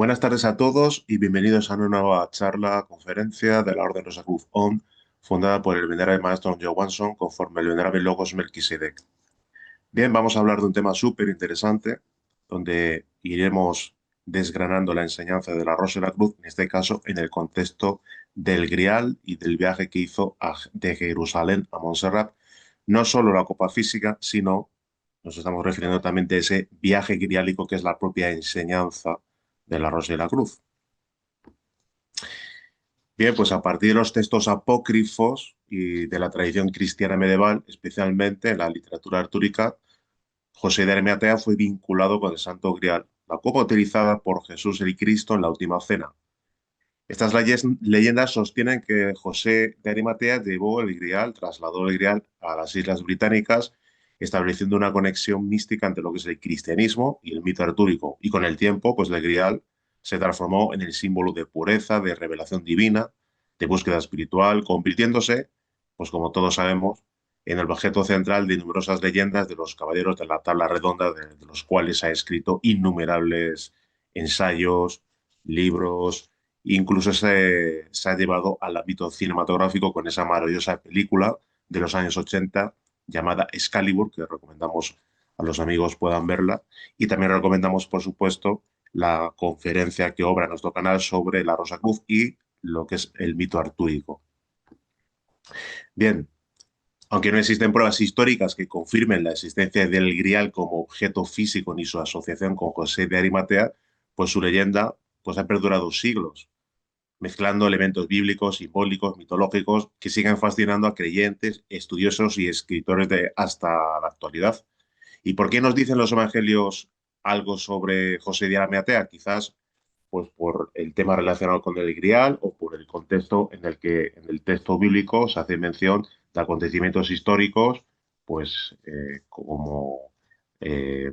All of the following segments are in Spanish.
Buenas tardes a todos y bienvenidos a una nueva charla, conferencia de la Orden Rosa Cruz ON, fundada por el venerable maestro John Watson, conforme el venerable Logos Melquisedec. Bien, vamos a hablar de un tema súper interesante, donde iremos desgranando la enseñanza de la Rosa de la Cruz, en este caso en el contexto del Grial y del viaje que hizo de Jerusalén a Montserrat, no solo la copa física, sino nos estamos refiriendo también de ese viaje griálico que es la propia enseñanza de la Rosa de la Cruz. Bien, pues a partir de los textos apócrifos y de la tradición cristiana medieval, especialmente en la literatura artúrica, José de Arimatea fue vinculado con el Santo Grial, la copa utilizada por Jesús el Cristo en la Última Cena. Estas leyendas sostienen que José de Arimatea llevó el Grial, trasladó el Grial a las Islas Británicas, estableciendo una conexión mística entre lo que es el cristianismo y el mito artúrico. Y con el tiempo, pues el Grial se transformó en el símbolo de pureza, de revelación divina, de búsqueda espiritual, convirtiéndose, pues como todos sabemos, en el objeto central de numerosas leyendas de los caballeros de la tabla redonda, de los cuales ha escrito innumerables ensayos, libros. Incluso se ha llevado al ámbito cinematográfico con esa maravillosa película de los años 80 llamada Excalibur, que recomendamos a los amigos puedan verla. Y también recomendamos, por supuesto, la conferencia que obra en nuestro canal sobre la Rosa Cruz y lo que es el mito artúrico. Bien, aunque no existen pruebas históricas que confirmen la existencia del Grial como objeto físico ni su asociación con José de Arimatea, pues su leyenda pues, ha perdurado siglos, mezclando elementos bíblicos, simbólicos, mitológicos, que siguen fascinando a creyentes, estudiosos y escritores hasta la actualidad. ¿Y por qué nos dicen los evangelios algo sobre José de Arimatea? Quizás pues por el tema relacionado con el Grial o por el contexto en el que en el texto bíblico se hace mención de acontecimientos históricos, pues como eh,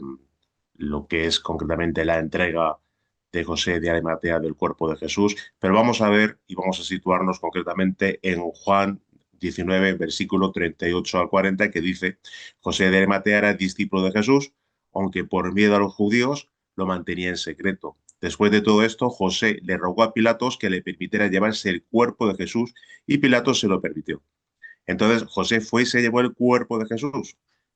lo que es concretamente la entrega de José de Arimatea del cuerpo de Jesús. Pero vamos a ver y vamos a situarnos concretamente en Juan 19, versículo 38 al 40, que dice: José de Arimatea era discípulo de Jesús, aunque por miedo a los judíos lo mantenía en secreto. Después de todo esto, José le rogó a Pilatos que le permitiera llevarse el cuerpo de Jesús y Pilatos se lo permitió. Entonces José fue y se llevó el cuerpo de Jesús.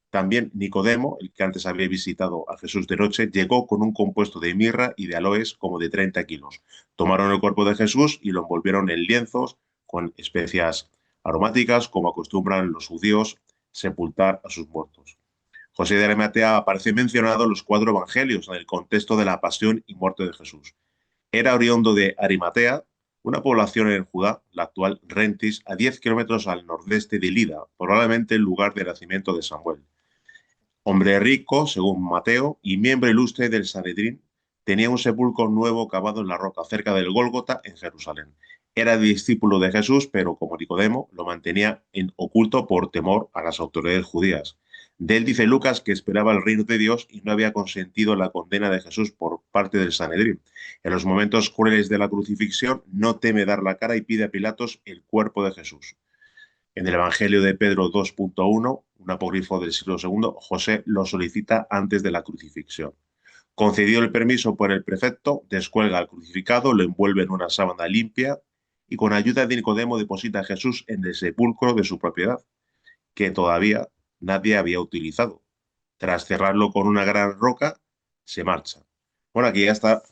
También Nicodemo, el que antes había visitado a Jesús de noche, llegó con un compuesto de mirra y de aloes como de 30 kilos. Tomaron el cuerpo de Jesús y lo envolvieron en lienzos con especias aromáticas, como acostumbran los judíos sepultar a sus muertos. José de Arimatea aparece mencionado en los 4 evangelios en el contexto de la pasión y muerte de Jesús. Era oriundo de Arimatea, una población en Judá, la actual Rentis, a 10 kilómetros al nordeste de Lida, probablemente el lugar de nacimiento de Samuel. Hombre rico, según Mateo, y miembro ilustre del Sanedrín, tenía un sepulcro nuevo cavado en la roca cerca del Gólgota en Jerusalén. Era discípulo de Jesús, pero como Nicodemo lo mantenía en oculto por temor a las autoridades judías. De él dice Lucas que esperaba el reino de Dios y no había consentido la condena de Jesús por parte del Sanedrín. En los momentos crueles de la crucifixión no teme dar la cara y pide a Pilatos el cuerpo de Jesús. En el Evangelio de Pedro 2.1, un apócrifo del siglo II, José lo solicita antes de la crucifixión. Concedido el permiso por el prefecto, descuelga al crucificado, lo envuelve en una sábana limpia y con ayuda de Nicodemo deposita a Jesús en el sepulcro de su propiedad, que todavía nadie había utilizado. Tras cerrarlo con una gran roca, se marcha. Bueno, aquí hasta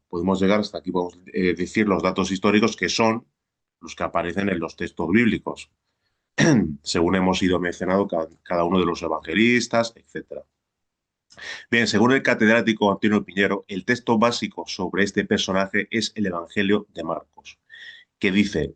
podemos llegar, hasta aquí podemos decir los datos históricos que son los que aparecen en los textos bíblicos, según hemos ido mencionando cada uno de los evangelistas, etcétera. Bien, según el catedrático Antonio Piñero, el texto básico sobre este personaje es el Evangelio de Marcos, que dice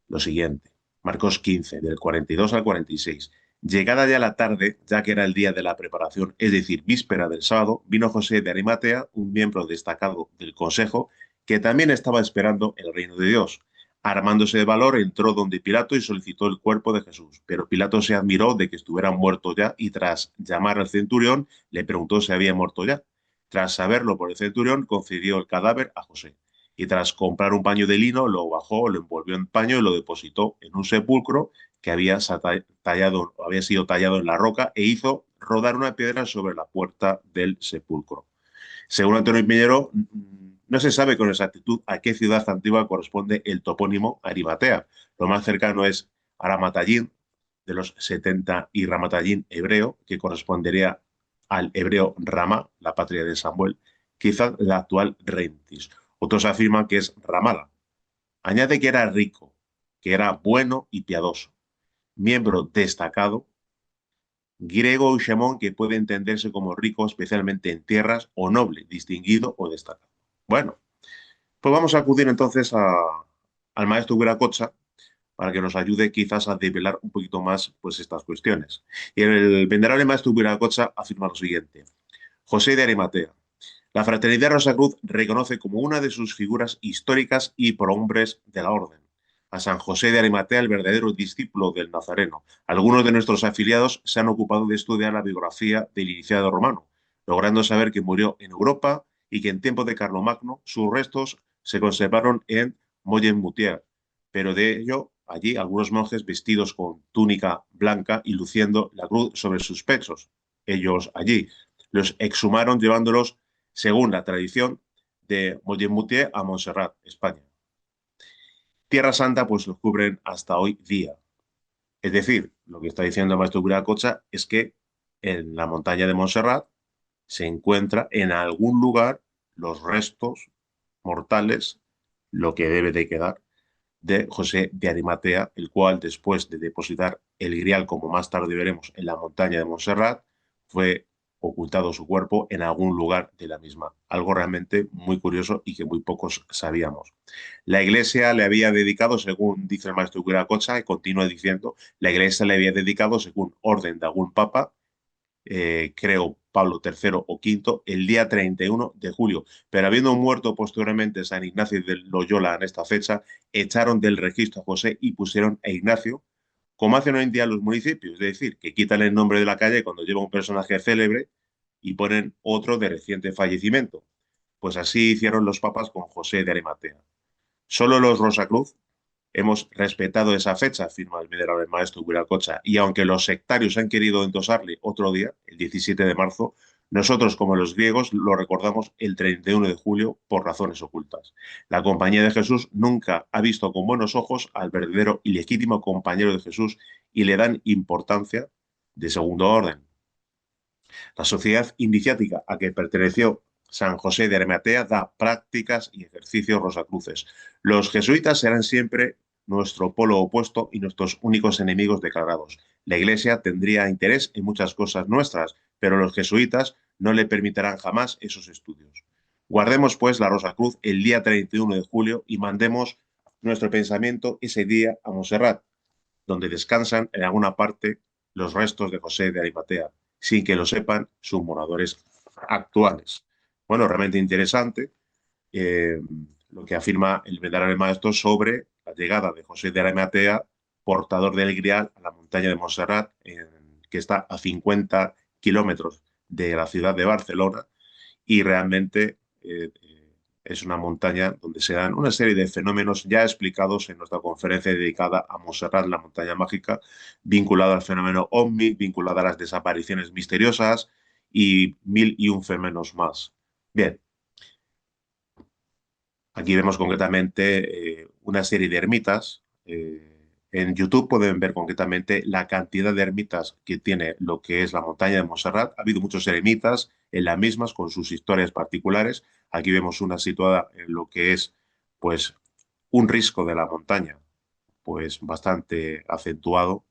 lo siguiente: Marcos 15, del 42 al 46. Llegada ya la tarde, ya que era el día de la preparación, es decir, víspera del sábado, vino José de Arimatea, un miembro destacado del consejo, que también estaba esperando el reino de Dios. Armándose de valor, entró donde Pilato y solicitó el cuerpo de Jesús. Pero Pilato se admiró de que estuviera muerto ya y tras llamar al centurión, le preguntó si había muerto ya. Tras saberlo por el centurión, concedió el cadáver a José y tras comprar un paño de lino, lo bajó, lo envolvió en paño y lo depositó en un sepulcro que había sido tallado en la roca e hizo rodar una piedra sobre la puerta del sepulcro. Según Antonio Piñero, no se sabe con exactitud a qué ciudad antigua corresponde el topónimo Arimatea. Lo más cercano es Aramatayín, de los 70, y Ramatayín hebreo, que correspondería al hebreo Ramá, la patria de Samuel, quizás la actual Rentis. Otros afirman que es Ramala. Añade que era rico, que era bueno y piadoso, miembro destacado, griego Ushemón, que puede entenderse como rico especialmente en tierras, o noble, distinguido o destacado. Bueno, pues vamos a acudir entonces al maestro Viracocha para que nos ayude quizás a develar un poquito más pues, estas cuestiones. Y el venerable maestro Viracocha afirma lo siguiente. José de Arimatea. La Fraternidad Rosacruz reconoce como una de sus figuras históricas y prohombres de la orden a San José de Arimatea, el verdadero discípulo del Nazareno. Algunos de nuestros afiliados se han ocupado de estudiar la biografía del iniciado romano, logrando saber que murió en Europa y que en tiempos de Carlomagno sus restos se conservaron en Moyenmoutier, pero de ello allí algunos monjes vestidos con túnica blanca y luciendo la cruz sobre sus pechos. Ellos allí los exhumaron llevándolos, según la tradición, de Moyenmoutier a Montserrat, España. Tierra Santa pues los cubren hasta hoy día. Es decir, lo que está diciendo el maestro Viracocha es que en la montaña de Montserrat se encuentra en algún lugar los restos mortales, lo que debe de quedar, de José de Arimatea, el cual después de depositar el grial, como más tarde veremos, en la montaña de Montserrat, fue ocultado su cuerpo en algún lugar de la misma. Algo realmente muy curioso y que muy pocos sabíamos. La iglesia le había dedicado, según dice el maestro Viracocha, y continúa diciendo, la iglesia le había dedicado, según orden de algún papa, creo Pablo III o V, el día 31 de julio. Pero habiendo muerto posteriormente San Ignacio de Loyola en esta fecha, echaron del registro a José y pusieron a Ignacio, como hacen hoy en día los municipios, es decir, que quitan el nombre de la calle cuando lleva un personaje célebre y ponen otro de reciente fallecimiento. Pues así hicieron los papas con José de Arimatea. Solo los Rosacruz hemos respetado esa fecha, afirma el venerable maestro Viracocha, y aunque los sectarios han querido endosarle otro día, el 17 de marzo, nosotros, como los griegos, lo recordamos el 31 de julio por razones ocultas. La Compañía de Jesús nunca ha visto con buenos ojos al verdadero y legítimo compañero de Jesús y le dan importancia de segundo orden. La sociedad iniciática a que perteneció San José de Arimatea da prácticas y ejercicios rosacruces. Los jesuitas serán siempre nuestro polo opuesto y nuestros únicos enemigos declarados. La Iglesia tendría interés en muchas cosas nuestras, pero los jesuitas no le permitirán jamás esos estudios. Guardemos, pues, la Rosacruz el día 31 de julio y mandemos nuestro pensamiento ese día a Montserrat, donde descansan en alguna parte los restos de José de Arimatea, sin que lo sepan sus moradores actuales. Bueno, realmente interesante lo que afirma el venerable maestro sobre la llegada de José de Arimatea, portador del Grial, a la montaña de Montserrat, que está a 50 kilómetros de la ciudad de Barcelona, y realmente es una montaña donde se dan una serie de fenómenos ya explicados en nuestra conferencia dedicada a Montserrat, la montaña mágica, vinculada al fenómeno OVNI, vinculada a las desapariciones misteriosas y mil y un fenómenos más. Bien, aquí vemos concretamente una serie de ermitas. En YouTube pueden ver concretamente la cantidad de ermitas que tiene lo que es la montaña de Montserrat. Ha habido muchos eremitas en las mismas con sus historias particulares. Aquí vemos una situada en lo que es pues un risco de la montaña, pues bastante acentuado.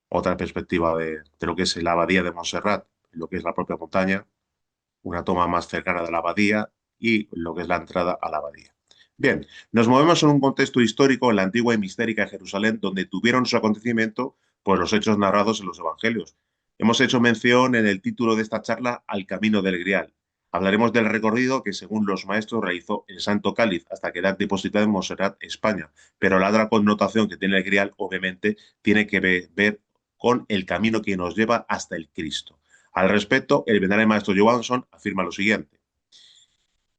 Otra perspectiva de lo que es la abadía de Montserrat, lo que es la propia montaña, una toma más cercana de la abadía y lo que es la entrada a la abadía. Bien, nos movemos en un contexto histórico en la antigua y mistérica Jerusalén, donde tuvieron su acontecimiento pues, los hechos narrados en los evangelios. Hemos hecho mención en el título de esta charla al Camino del Grial. Hablaremos del recorrido que, según los maestros, realizó el Santo Cáliz hasta quedar depositado en Montserrat, España. Pero la otra connotación que tiene el Grial, obviamente, tiene que ver con el camino que nos lleva hasta el Cristo. Al respecto, el venerable maestro Johansson afirma lo siguiente.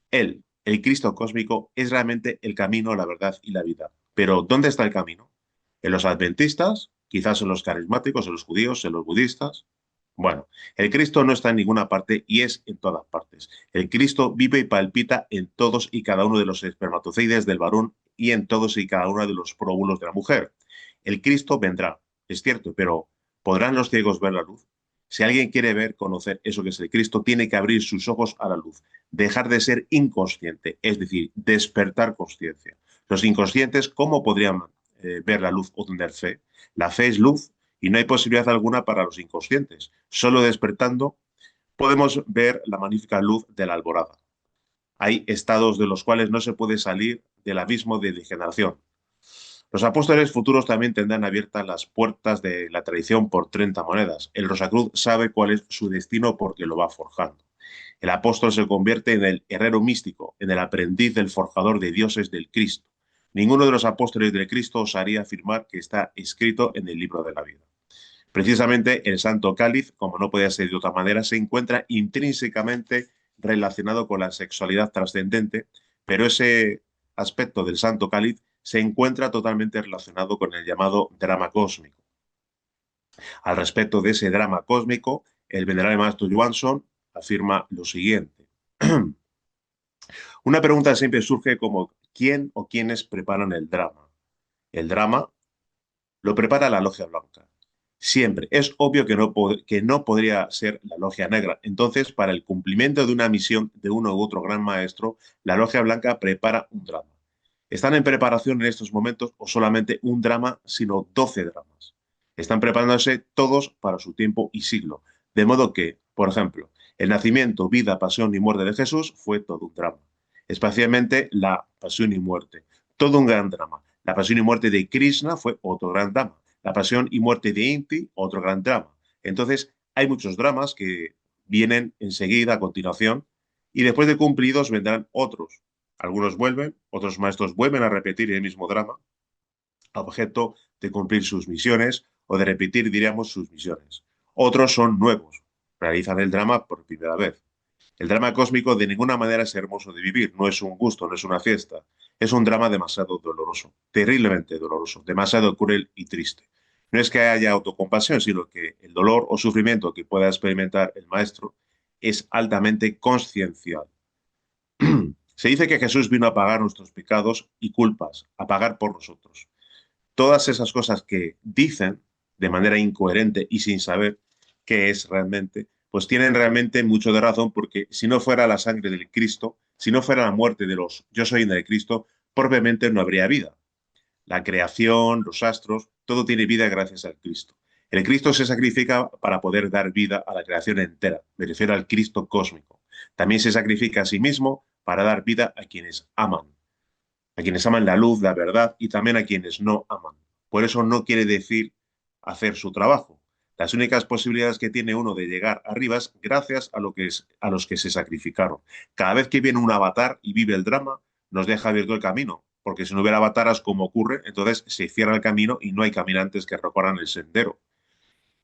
Él, el Cristo cósmico, es realmente el camino, la verdad y la vida. Pero ¿dónde está el camino? ¿En los adventistas? ¿Quizás en los carismáticos, en los judíos, en los budistas? Bueno, el Cristo no está en ninguna parte y es en todas partes. El Cristo vive y palpita en todos y cada uno de los espermatozoides del varón y en todos y cada uno de los próbulos de la mujer. El Cristo vendrá, es cierto, pero ¿podrán los ciegos ver la luz? Si alguien quiere ver, conocer eso que es el Cristo, tiene que abrir sus ojos a la luz, dejar de ser inconsciente, es decir, despertar conciencia. Los inconscientes, ¿cómo podrían ver la luz o tener fe? La fe es luz y no hay posibilidad alguna para los inconscientes. Solo despertando podemos ver la magnífica luz de la alborada. Hay estados de los cuales no se puede salir del abismo de degeneración. Los apóstoles futuros también tendrán abiertas las puertas de la tradición por 30 monedas. El Rosacruz sabe cuál es su destino porque lo va forjando. El apóstol se convierte en el herrero místico, en el aprendiz del forjador de dioses del Cristo. Ninguno de los apóstoles del Cristo osaría afirmar que está escrito en el libro de la vida. Precisamente el Santo Cáliz, como no podía ser de otra manera, se encuentra intrínsecamente relacionado con la sexualidad trascendente, pero ese aspecto del Santo Cáliz se encuentra totalmente relacionado con el llamado drama cósmico. Al respecto de ese drama cósmico, el venerable maestro Johansson afirma lo siguiente. Una pregunta siempre surge como ¿quién o quiénes preparan el drama? El drama lo prepara la Logia Blanca. Siempre. Es obvio que no podría ser la Logia Negra. Entonces, para el cumplimiento de una misión de uno u otro gran maestro, la Logia Blanca prepara un drama. ¿Están en preparación en estos momentos o solamente un drama, sino 12 dramas? Están preparándose todos para su tiempo y siglo. De modo que, por ejemplo, el nacimiento, vida, pasión y muerte de Jesús fue todo un drama. Especialmente la pasión y muerte. Todo un gran drama. La pasión y muerte de Krishna fue otro gran drama. La pasión y muerte de Inti, otro gran drama. Entonces, hay muchos dramas que vienen enseguida, a continuación, y después de cumplidos vendrán otros. Algunos vuelven, otros maestros vuelven a repetir el mismo drama, a objeto de cumplir sus misiones o de repetir, diríamos, sus misiones. Otros son nuevos, realizan el drama por primera vez. El drama cósmico de ninguna manera es hermoso de vivir, no es un gusto, no es una fiesta. Es un drama demasiado doloroso, terriblemente doloroso, demasiado cruel y triste. No es que haya autocompasión, sino que el dolor o sufrimiento que pueda experimentar el maestro es altamente consciencial. Se dice que Jesús vino a pagar nuestros pecados y culpas, a pagar por nosotros. Todas esas cosas que dicen de manera incoherente y sin saber qué es realmente, pues tienen realmente mucho de razón, porque si no fuera la sangre del Cristo, si no fuera la muerte de los yo soy de Cristo, probablemente no habría vida. La creación, los astros, todo tiene vida gracias al Cristo. El Cristo se sacrifica para poder dar vida a la creación entera. Me refiero al Cristo cósmico. También se sacrifica a sí mismo para dar vida a quienes aman la luz, la verdad y también a quienes no aman. Por eso no quiere decir hacer su trabajo. Las únicas posibilidades que tiene uno de llegar arriba es gracias a los que se sacrificaron. Cada vez que viene un avatar y vive el drama, nos deja abierto el camino, porque si no hubiera avataras como ocurre, entonces se cierra el camino y no hay caminantes que recorran el sendero.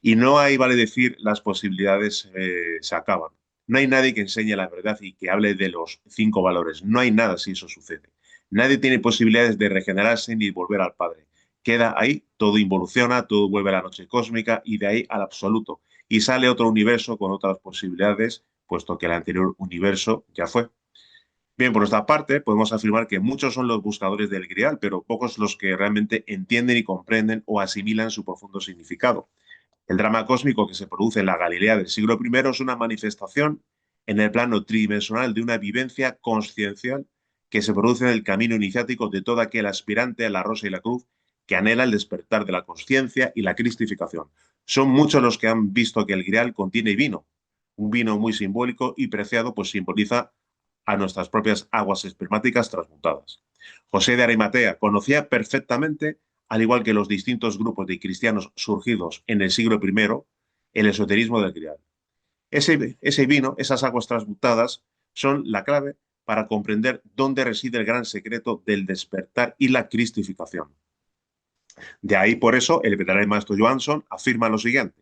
Y no hay, vale decir, las posibilidades se acaban. No hay nadie que enseñe la verdad y que hable de los 5 valores. No hay nada si eso sucede. Nadie tiene posibilidades de regenerarse ni volver al Padre. Queda ahí, todo involuciona, todo vuelve a la noche cósmica y de ahí al absoluto. Y sale otro universo con otras posibilidades, puesto que el anterior universo ya fue. Bien, por nuestra parte, podemos afirmar que muchos son los buscadores del Grial, pero pocos los que realmente entienden y comprenden o asimilan su profundo significado. El drama cósmico que se produce en la Galilea del siglo I es una manifestación en el plano tridimensional de una vivencia consciencial que se produce en el camino iniciático de todo aquel aspirante a la rosa y la cruz que anhela el despertar de la conciencia y la cristificación. Son muchos los que han visto que el Grial contiene vino, un vino muy simbólico y preciado, pues simboliza a nuestras propias aguas espermáticas transmutadas. José de Arimatea conocía perfectamente, al igual que los distintos grupos de cristianos surgidos en el siglo I, el esoterismo del Grial. Ese vino, esas aguas transmutadas, son la clave para comprender dónde reside el gran secreto del despertar y la cristificación. De ahí, por eso, el venerable maestro Johansson afirma lo siguiente.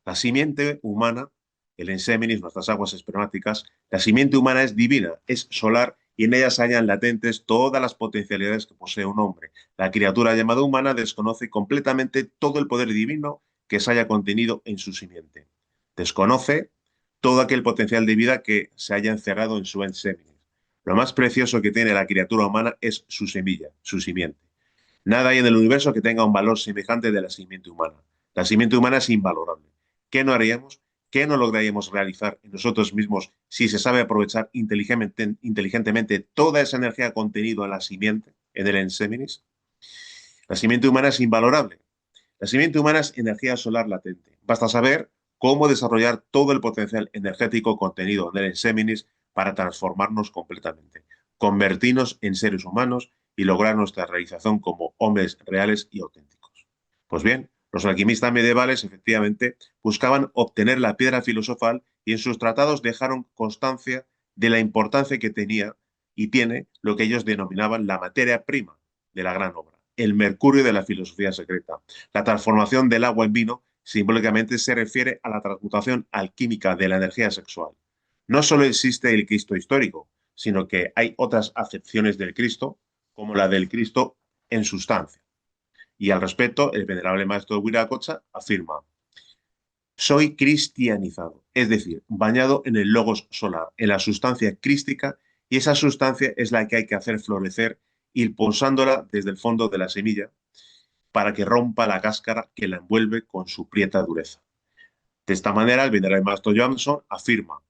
La simiente humana, el enseminis, nuestras aguas espermáticas, la simiente humana es divina, es solar y en ella se hallan latentes todas las potencialidades que posee un hombre. La criatura llamada humana desconoce completamente todo el poder divino que se haya contenido en su simiente. Desconoce todo aquel potencial de vida que se haya encerrado en su enseminis. Lo más precioso que tiene la criatura humana es su semilla, su simiente. Nada hay en el universo que tenga un valor semejante de la simiente humana. La simiente humana es invalorable. ¿Qué no haríamos? ¿Qué no lograríamos realizar en nosotros mismos si se sabe aprovechar inteligentemente toda esa energía contenida en la simiente, en el enseminis? La simiente humana es invalorable. La simiente humana es energía solar latente. Basta saber cómo desarrollar todo el potencial energético contenido en el enseminis para transformarnos completamente, convertirnos en seres humanos y lograr nuestra realización como hombres reales y auténticos. Pues bien, los alquimistas medievales efectivamente buscaban obtener la piedra filosofal y en sus tratados dejaron constancia de la importancia que tenía y tiene lo que ellos denominaban la materia prima de la gran obra, el mercurio de la filosofía secreta. La transformación del agua en vino simbólicamente se refiere a la transmutación alquímica de la energía sexual. No solo existe el Cristo histórico, sino que hay otras acepciones del Cristo, como la del Cristo en sustancia. Y al respecto, el venerable maestro Viracocha afirma: soy cristianizado, es decir, bañado en el logos solar, en la sustancia crística, y esa sustancia es la que hay que hacer florecer, impulsándola desde el fondo de la semilla para que rompa la cáscara que la envuelve con su prieta dureza. De esta manera, el venerable maestro Johnson afirma: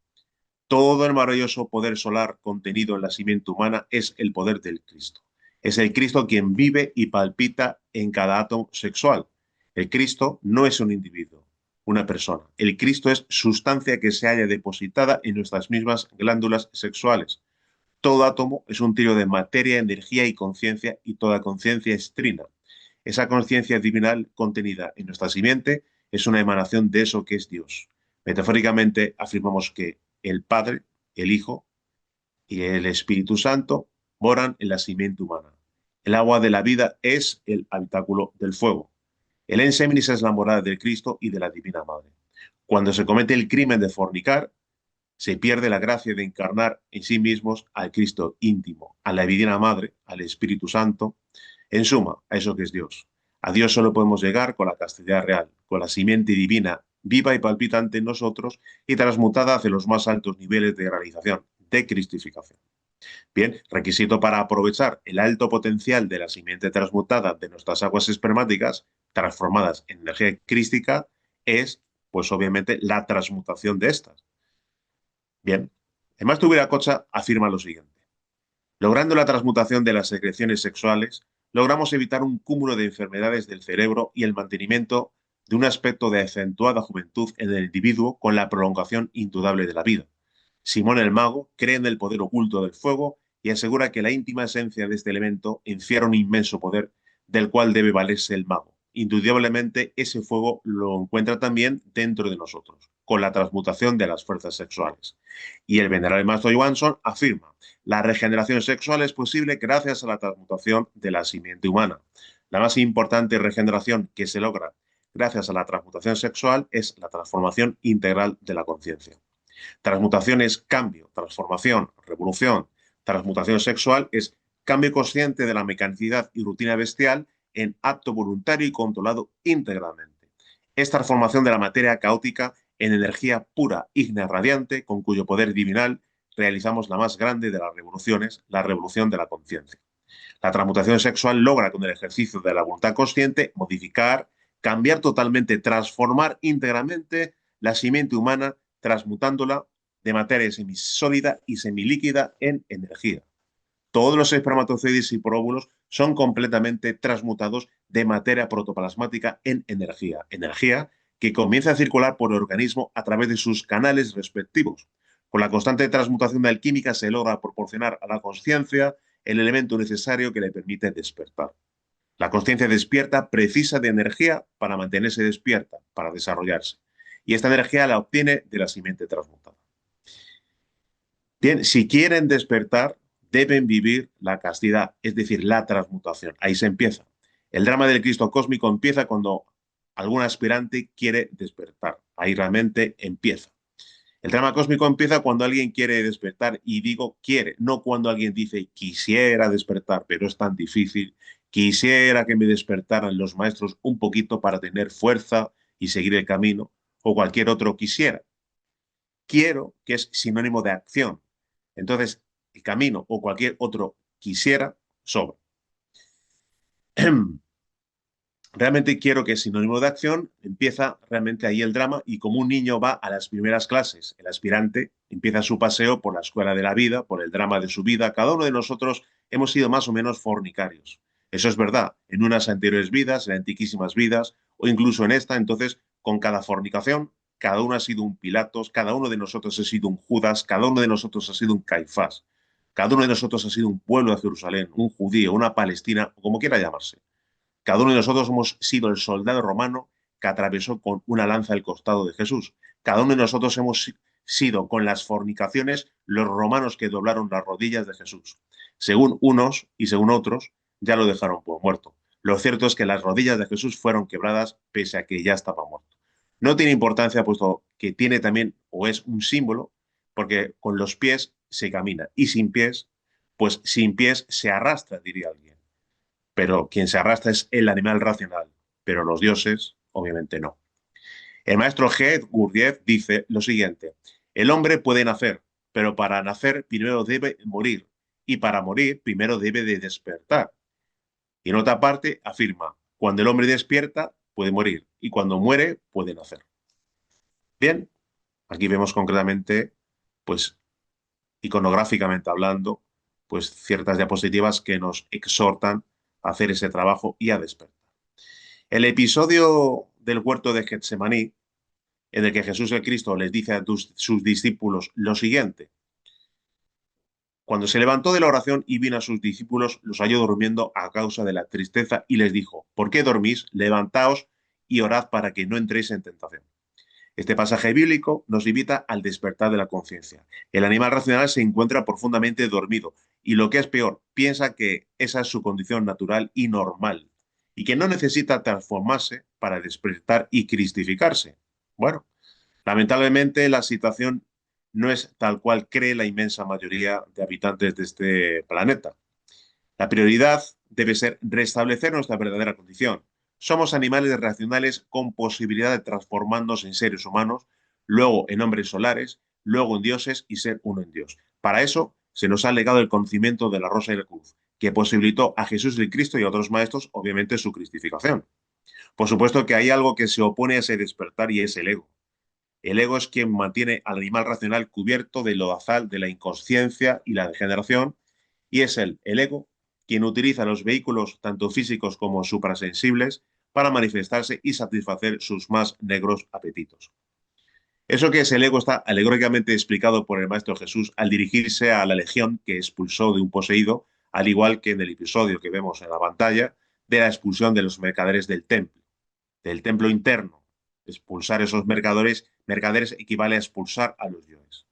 todo el maravilloso poder solar contenido en la simiente humana es el poder del Cristo. Es el Cristo quien vive y palpita en cada átomo sexual. El Cristo no es un individuo, una persona. El Cristo es sustancia que se halla depositada en nuestras mismas glándulas sexuales. Todo átomo es un trío de materia, energía y conciencia, y toda conciencia es trina. Esa conciencia divinal contenida en nuestra simiente es una emanación de eso que es Dios. Metafóricamente afirmamos que el Padre, el Hijo y el Espíritu Santo moran en la simiente humana. El agua de la vida es el habitáculo del fuego. El enseminis es la morada del Cristo y de la Divina Madre. Cuando se comete el crimen de fornicar, se pierde la gracia de encarnar en sí mismos al Cristo íntimo, a la Divina Madre, al Espíritu Santo, en suma, a eso que es Dios. A Dios solo podemos llegar con la castidad real, con la simiente divina viva y palpitante en nosotros y transmutada hacia los más altos niveles de realización, de cristificación. Bien, requisito para aprovechar el alto potencial de la simiente transmutada de nuestras aguas espermáticas, transformadas en energía crística, es, pues obviamente, la transmutación de estas. Bien, el maestro Viracocha afirma lo siguiente: logrando la transmutación de las secreciones sexuales, logramos evitar un cúmulo de enfermedades del cerebro y el mantenimiento de un aspecto de acentuada juventud en el individuo con la prolongación indudable de la vida. Simón el Mago cree en el poder oculto del fuego y asegura que la íntima esencia de este elemento encierra un inmenso poder del cual debe valerse el mago. Indudablemente ese fuego lo encuentra también dentro de nosotros, con la transmutación de las fuerzas sexuales. Y el venerable maestro Johansson afirma: la regeneración sexual es posible gracias a la transmutación de la simiente humana. La más importante regeneración que se logra gracias a la transmutación sexual es la transformación integral de la conciencia. Transmutación es cambio, transformación, revolución. Transmutación sexual es cambio consciente de la mecanicidad y rutina bestial en acto voluntario y controlado íntegramente. Es transformación de la materia caótica en energía pura, ígnea, radiante, con cuyo poder divinal realizamos la más grande de las revoluciones, la revolución de la conciencia. La transmutación sexual logra, con el ejercicio de la voluntad consciente, modificar, cambiar totalmente, transformar íntegramente la simiente humana, transmutándola de materia semisólida y semilíquida en energía. Todos los espermatozoides y próbulos son completamente transmutados de materia protoplasmática en energía. Energía que comienza a circular por el organismo a través de sus canales respectivos. Con la constante transmutación alquímica se logra proporcionar a la conciencia el elemento necesario que le permite despertar. La conciencia despierta precisa de energía para mantenerse despierta, para desarrollarse. Y esta energía la obtiene de la simiente transmutada. Bien, si quieren despertar, deben vivir la castidad, es decir, la transmutación. Ahí se empieza. El drama del Cristo cósmico empieza cuando algún aspirante quiere despertar. Ahí realmente empieza. El drama cósmico empieza cuando alguien quiere despertar, y digo quiere, no cuando alguien dice quisiera despertar, pero es tan difícil. Quisiera que me despertaran los maestros un poquito para tener fuerza y seguir el camino, o cualquier otro quisiera. Quiero, que es sinónimo de acción. Entonces, el camino o cualquier otro quisiera, sobra. Realmente quiero, que es sinónimo de acción, empieza realmente ahí el drama, y como un niño va a las primeras clases, el aspirante empieza su paseo por la escuela de la vida, por el drama de su vida. Cada uno de nosotros hemos sido más o menos fornicarios. Eso es verdad, en unas anteriores vidas, en antiquísimas vidas, o incluso en esta. Entonces, con cada fornicación, cada uno ha sido un Pilatos, cada uno de nosotros ha sido un Judas, cada uno de nosotros ha sido un Caifás, cada uno de nosotros ha sido un pueblo de Jerusalén, un judío, una Palestina, o como quiera llamarse. Cada uno de nosotros hemos sido el soldado romano que atravesó con una lanza el costado de Jesús. Cada uno de nosotros hemos sido, con las fornicaciones, los romanos que doblaron las rodillas de Jesús. Según unos y según otros, ya lo dejaron por muerto. Lo cierto es que las rodillas de Jesús fueron quebradas pese a que ya estaba muerto. No tiene importancia, puesto que tiene también, o es un símbolo, porque con los pies se camina y sin pies, pues sin pies se arrastra, diría alguien. Pero quien se arrastra es el animal racional, pero los dioses, obviamente no. El maestro G. Gurdjieff dice lo siguiente: el hombre puede nacer, pero para nacer primero debe morir, y para morir primero debe de despertar. Y en otra parte afirma: cuando el hombre despierta, puede morir, y cuando muere, puede nacer. Bien, aquí vemos concretamente, pues iconográficamente hablando, pues ciertas diapositivas que nos exhortan a hacer ese trabajo y a despertar. El episodio del huerto de Getsemaní, en el que Jesús el Cristo les dice a sus discípulos lo siguiente: cuando se levantó de la oración y vino a sus discípulos, los halló durmiendo a causa de la tristeza, y les dijo: ¿por qué dormís? Levantaos y orad para que no entréis en tentación. Este pasaje bíblico nos invita al despertar de la conciencia. El animal racional se encuentra profundamente dormido, y lo que es peor, piensa que esa es su condición natural y normal, y que no necesita transformarse para despertar y cristificarse. Bueno, lamentablemente la situación no es tal cual cree la inmensa mayoría de habitantes de este planeta. La prioridad debe ser restablecer nuestra verdadera condición. Somos animales racionales con posibilidad de transformarnos en seres humanos, luego en hombres solares, luego en dioses y ser uno en Dios. Para eso se nos ha legado el conocimiento de la rosa y la cruz, que posibilitó a Jesús el Cristo y a otros maestros, obviamente, su cristificación. Por supuesto que hay algo que se opone a ese despertar, y es el ego. El ego es quien mantiene al animal racional cubierto del lodazal de la inconsciencia y la degeneración, y es el ego, quien utiliza los vehículos tanto físicos como suprasensibles para manifestarse y satisfacer sus más negros apetitos. Eso que es el ego está alegóricamente explicado por el Maestro Jesús al dirigirse a la legión que expulsó de un poseído, al igual que en el episodio que vemos en la pantalla de la expulsión de los mercaderes del templo interno. Expulsar esos mercaderes equivale a expulsar a los yoes,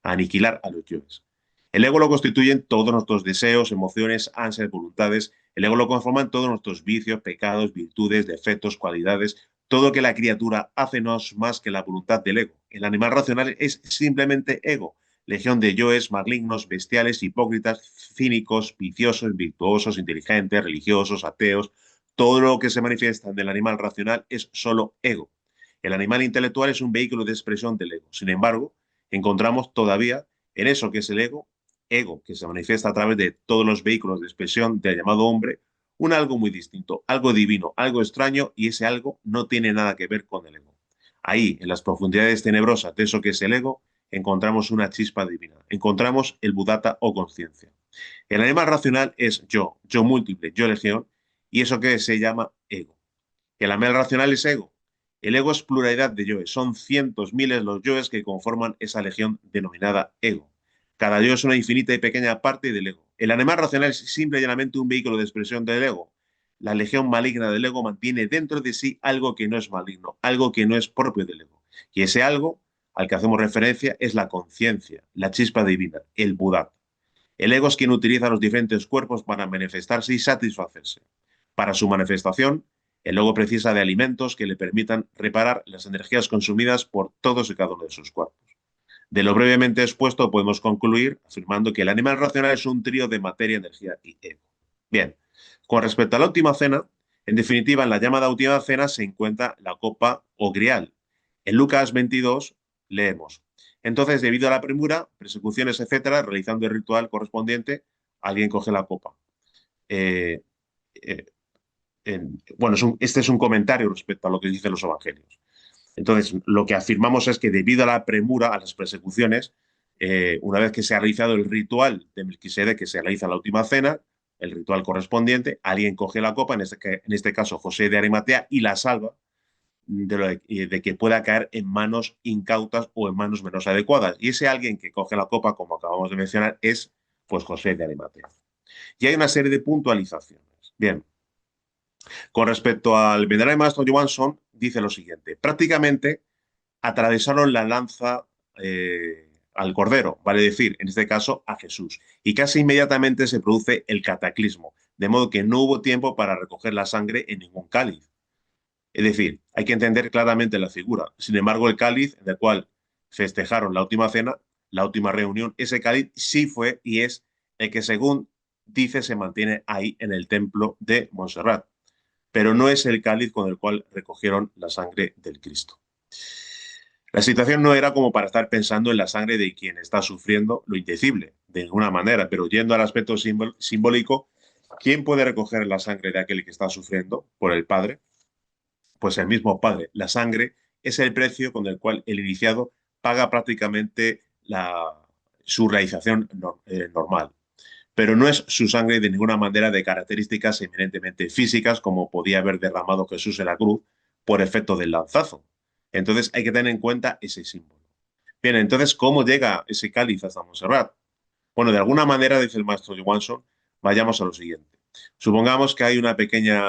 a aniquilar a los yoes. El ego lo constituyen todos nuestros deseos, emociones, ansias, voluntades. El ego lo conforman todos nuestros vicios, pecados, virtudes, defectos, cualidades. Todo lo que la criatura hace no es más que la voluntad del ego. El animal racional es simplemente ego. Legión de yoes malignos, bestiales, hipócritas, cínicos, viciosos, virtuosos, inteligentes, religiosos, ateos. Todo lo que se manifiesta en el animal racional es solo ego. El animal intelectual es un vehículo de expresión del ego. Sin embargo, encontramos todavía en eso que es el ego que se manifiesta a través de todos los vehículos de expresión del llamado hombre, un algo muy distinto, algo divino, algo extraño, y ese algo no tiene nada que ver con el ego. Ahí, en las profundidades tenebrosas de eso que es el ego, encontramos una chispa divina, encontramos el Buddhata o conciencia. El animal racional es yo múltiple, yo legión, y eso que se llama ego. El animal racional es ego. El ego es pluralidad de yoes, son cientos, miles los yoes que conforman esa legión denominada ego. Cada yo es una infinita y pequeña parte del ego. El animal racional es simple y llanamente un vehículo de expresión del ego. La legión maligna del ego mantiene dentro de sí algo que no es maligno, algo que no es propio del ego. Y ese algo al que hacemos referencia es la conciencia, la chispa divina, el Buddha. El ego es quien utiliza los diferentes cuerpos para manifestarse y satisfacerse. Para su manifestación, el ego precisa de alimentos que le permitan reparar las energías consumidas por todos y cada uno de sus cuerpos. De lo brevemente expuesto podemos concluir afirmando que el animal racional es un trío de materia, energía y ego. Bien, con respecto a la última cena, En definitiva, en la llamada última cena se encuentra la copa o grial. En Lucas 22 leemos: entonces, debido a la premura, persecuciones, etcétera, realizando el ritual correspondiente, alguien coge la copa. Eh, eh, bueno, este es un comentario respecto a lo que dicen los evangelios. Entonces, lo que afirmamos es que debido a la premura, a las persecuciones, una vez que se ha realizado el ritual de Melquisedec, que se realiza la última cena, el ritual correspondiente, alguien coge la copa, en este caso José de Arimatea, y la salva de que pueda caer en manos incautas o en manos menos adecuadas. Y ese alguien que coge la copa, como acabamos de mencionar, es pues José de Arimatea. Y hay una serie de puntualizaciones. Bien, con respecto al venerable maestro Johansson, dice lo siguiente: prácticamente atravesaron la lanza al Cordero, vale decir, en este caso a Jesús, y casi inmediatamente se produce el cataclismo, de modo que no hubo tiempo para recoger la sangre en ningún cáliz. Es decir, hay que entender claramente la figura. Sin embargo, el cáliz en el cual festejaron la última cena, la última reunión, ese cáliz sí fue y es el que, según dice, se mantiene ahí en el templo de Montserrat, pero no es el cáliz con el cual recogieron la sangre del Cristo. La situación no era como para estar pensando en la sangre de quien está sufriendo lo indecible, de ninguna manera, pero yendo al aspecto simbólico, ¿quién puede recoger la sangre de aquel que está sufriendo por el Padre? Pues el mismo Padre. La sangre es el precio con el cual el iniciado paga prácticamente su realización normal. Pero no es su sangre de ninguna manera de características eminentemente físicas, como podía haber derramado Jesús en la cruz por efecto del lanzazo. Entonces hay que tener en cuenta ese símbolo. Bien, entonces, ¿cómo llega ese cáliz hasta Montserrat? Bueno, de alguna manera, dice el maestro Johansson, vayamos a lo siguiente. Supongamos que hay una pequeña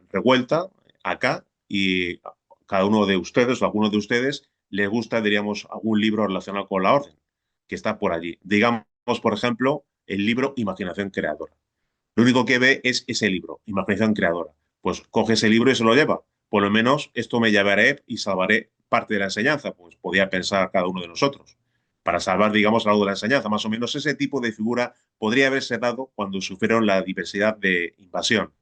revuelta acá y cada uno de ustedes o alguno de ustedes le gusta, diríamos, algún libro relacionado con la orden que está por allí. Digamos, por ejemplo, el libro Imaginación Creadora. Lo único que ve es ese libro, Imaginación Creadora. Pues coge ese libro y se lo lleva. Por lo menos esto me llevaré y salvaré parte de la enseñanza, pues podía pensar cada uno de nosotros. Para salvar, digamos, algo de la enseñanza. Más o menos ese tipo de figura podría haberse dado cuando sufrieron la diversidad de invasión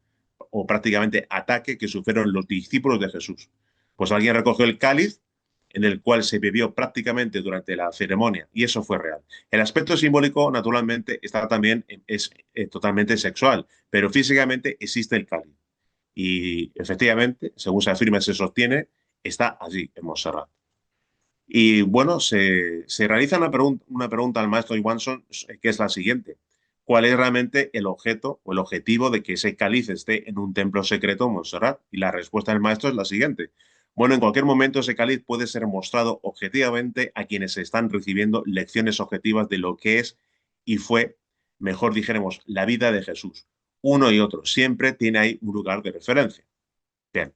o prácticamente ataque que sufrieron los discípulos de Jesús. Pues alguien recogió el cáliz en el cual se bebió prácticamente durante la ceremonia y eso fue real. El aspecto simbólico, naturalmente, está también, es totalmente sexual, pero físicamente existe el cáliz. Y efectivamente, según se afirma y se sostiene, está allí, en Montserrat. Y bueno, se realiza una pregunta al maestro Johansson, que es la siguiente. ¿Cuál es realmente el objeto o el objetivo de que ese cáliz esté en un templo secreto en Montserrat? Y la respuesta del maestro es la siguiente. Bueno, en cualquier momento ese cáliz puede ser mostrado objetivamente a quienes están recibiendo lecciones objetivas de lo que es y fue, mejor dijéramos, la vida de Jesús. Uno y otro. Siempre tiene ahí un lugar de referencia. Bien.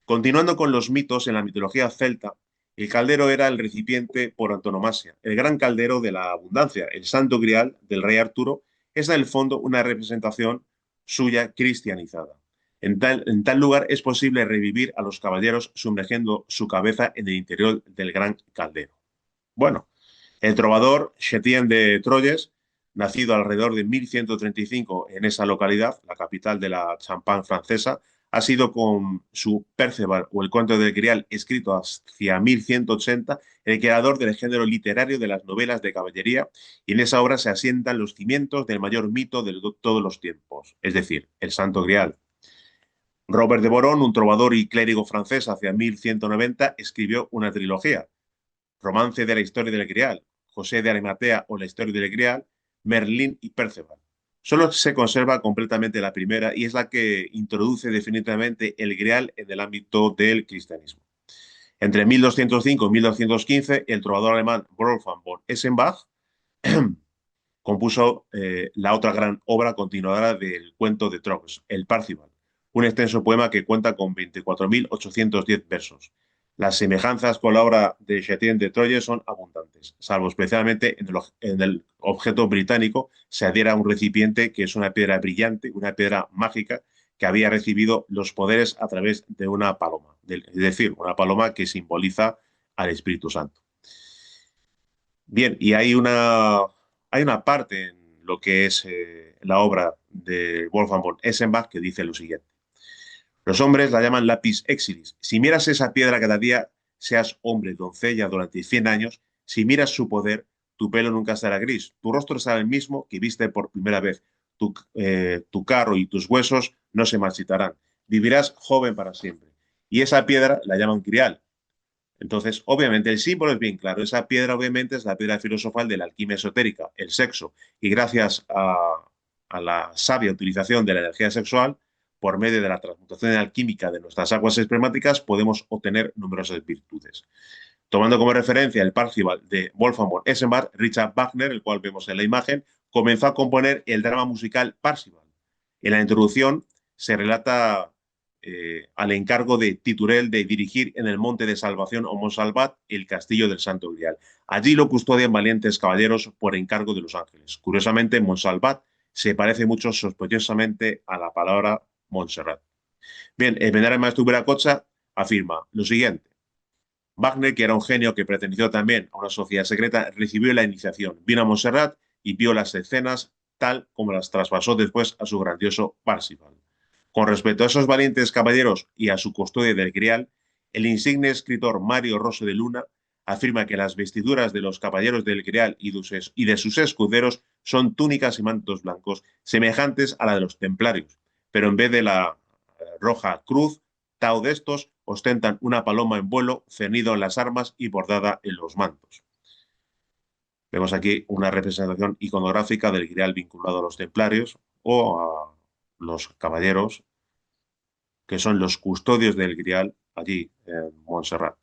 Continuando con los mitos, en la mitología celta, el caldero era el recipiente por antonomasia, el gran caldero de la abundancia, el santo grial del rey Arturo, es en el fondo una representación suya cristianizada. En tal lugar es posible revivir a los caballeros sumergiendo su cabeza en el interior del gran caldero. Bueno, el trovador Chetien de Troyes, nacido alrededor de 1135 en esa localidad, la capital de la Champagne francesa, ha sido con su Perceval o el cuento del Grial, escrito hacia 1180, el creador del género literario de las novelas de caballería, y en esa obra se asientan los cimientos del mayor mito de todos los tiempos, es decir, el Santo Grial. Robert de Boron, un trovador y clérigo francés hacia 1190, escribió una trilogía: Romance de la historia del Grial, José de Arimatea o la historia del Grial, Merlín y Perceval. Solo se conserva completamente la primera y es la que introduce definitivamente el Grial en el ámbito del cristianismo. Entre 1205 y 1215, el trovador alemán Wolfgang von Eschenbach compuso la otra gran obra continuadora del cuento de Troyes, el Parzival, un extenso poema que cuenta con 24.810 versos. Las semejanzas con la obra de Chetien de Troyes son abundantes, salvo especialmente en el objeto británico se adhiera a un recipiente que es una piedra brillante, una piedra mágica que había recibido los poderes a través de una paloma, es decir, una paloma que simboliza al Espíritu Santo. Bien, y hay una parte en lo que es la obra de Wolfgang von Eschenbach que dice lo siguiente. Los hombres la llaman lapis exilis. Si miras esa piedra cada día, seas hombre, doncella durante 100 años, si miras su poder, tu pelo nunca será gris, tu rostro será el mismo que viste por primera vez, tu carro y tus huesos no se marchitarán, vivirás joven para siempre. Y esa piedra la llaman crial. Entonces, obviamente, el símbolo es bien claro. Esa piedra, obviamente, es la piedra filosofal de la alquimia esotérica, el sexo. Y gracias a la sabia utilización de la energía sexual, por medio de la transmutación alquímica de nuestras aguas espermáticas, podemos obtener numerosas virtudes. Tomando como referencia el Parzival de Wolfgang von Eschenbach, Richard Wagner, el cual vemos en la imagen, comenzó a componer el drama musical Parzival. En la introducción se relata al encargo de Titurel de dirigir en el Monte de Salvación o Monsalvat el castillo del Santo Grial. Allí lo custodian valientes caballeros por encargo de los ángeles. Curiosamente, Monsalvat se parece mucho sospechosamente a la palabra Montserrat. Bien, el venerable maestro Viracocha afirma lo siguiente. Wagner, que era un genio que perteneció también a una sociedad secreta, recibió la iniciación, vino a Montserrat y vio las escenas tal como las traspasó después a su grandioso Parsifal. Con respecto a esos valientes caballeros y a su custodia del Grial, el insigne escritor Mario Rosso de Luna afirma que las vestiduras de los caballeros del Grial y de sus escuderos son túnicas y mantos blancos semejantes a la de los templarios, pero en vez de la roja cruz, tau de estos ostentan una paloma en vuelo, cernido en las armas y bordada en los mantos. Vemos aquí una representación iconográfica del Grial vinculado a los templarios o a los caballeros que son los custodios del Grial allí en Montserrat.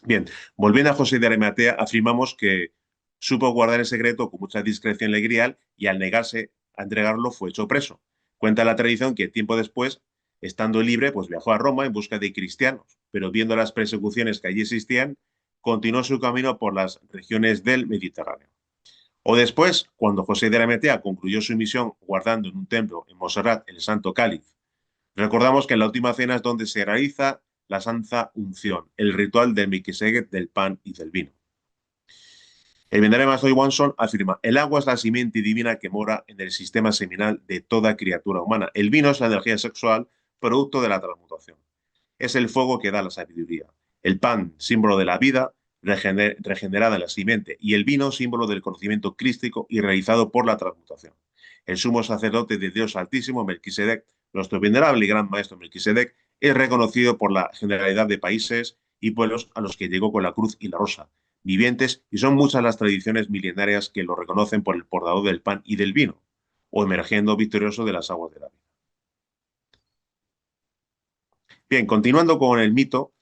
Bien, volviendo a José de Arimatea, afirmamos que supo guardar el secreto con mucha discreción el Grial y al negarse a entregarlo fue hecho preso. Cuenta la tradición que tiempo después, estando libre, pues viajó a Roma en busca de cristianos, pero viendo las persecuciones que allí existían, continuó su camino por las regiones del Mediterráneo. O después, cuando José de Arimatea concluyó su misión guardando en un templo en Montserrat el Santo Cáliz. Recordamos que en la última cena es donde se realiza la Santa Unción, el ritual del Melquisedec del pan y del vino. El venerable Master Wanson afirma, el agua es la simiente divina que mora en el sistema seminal de toda criatura humana. El vino es la energía sexual, producto de la transmutación. Es el fuego que da la sabiduría. El pan, símbolo de la vida, regenerada en la simiente, y el vino, símbolo del conocimiento crístico y realizado por la transmutación. El sumo sacerdote de Dios Altísimo, Melquisedec, nuestro venerable y gran maestro Melquisedec, es reconocido por la generalidad de países y pueblos a los que llegó con la cruz y la rosa, vivientes, y son muchas las tradiciones milenarias que lo reconocen por el portador del pan y del vino, o emergiendo victorioso de las aguas de la vida. Bien, continuando con el mito,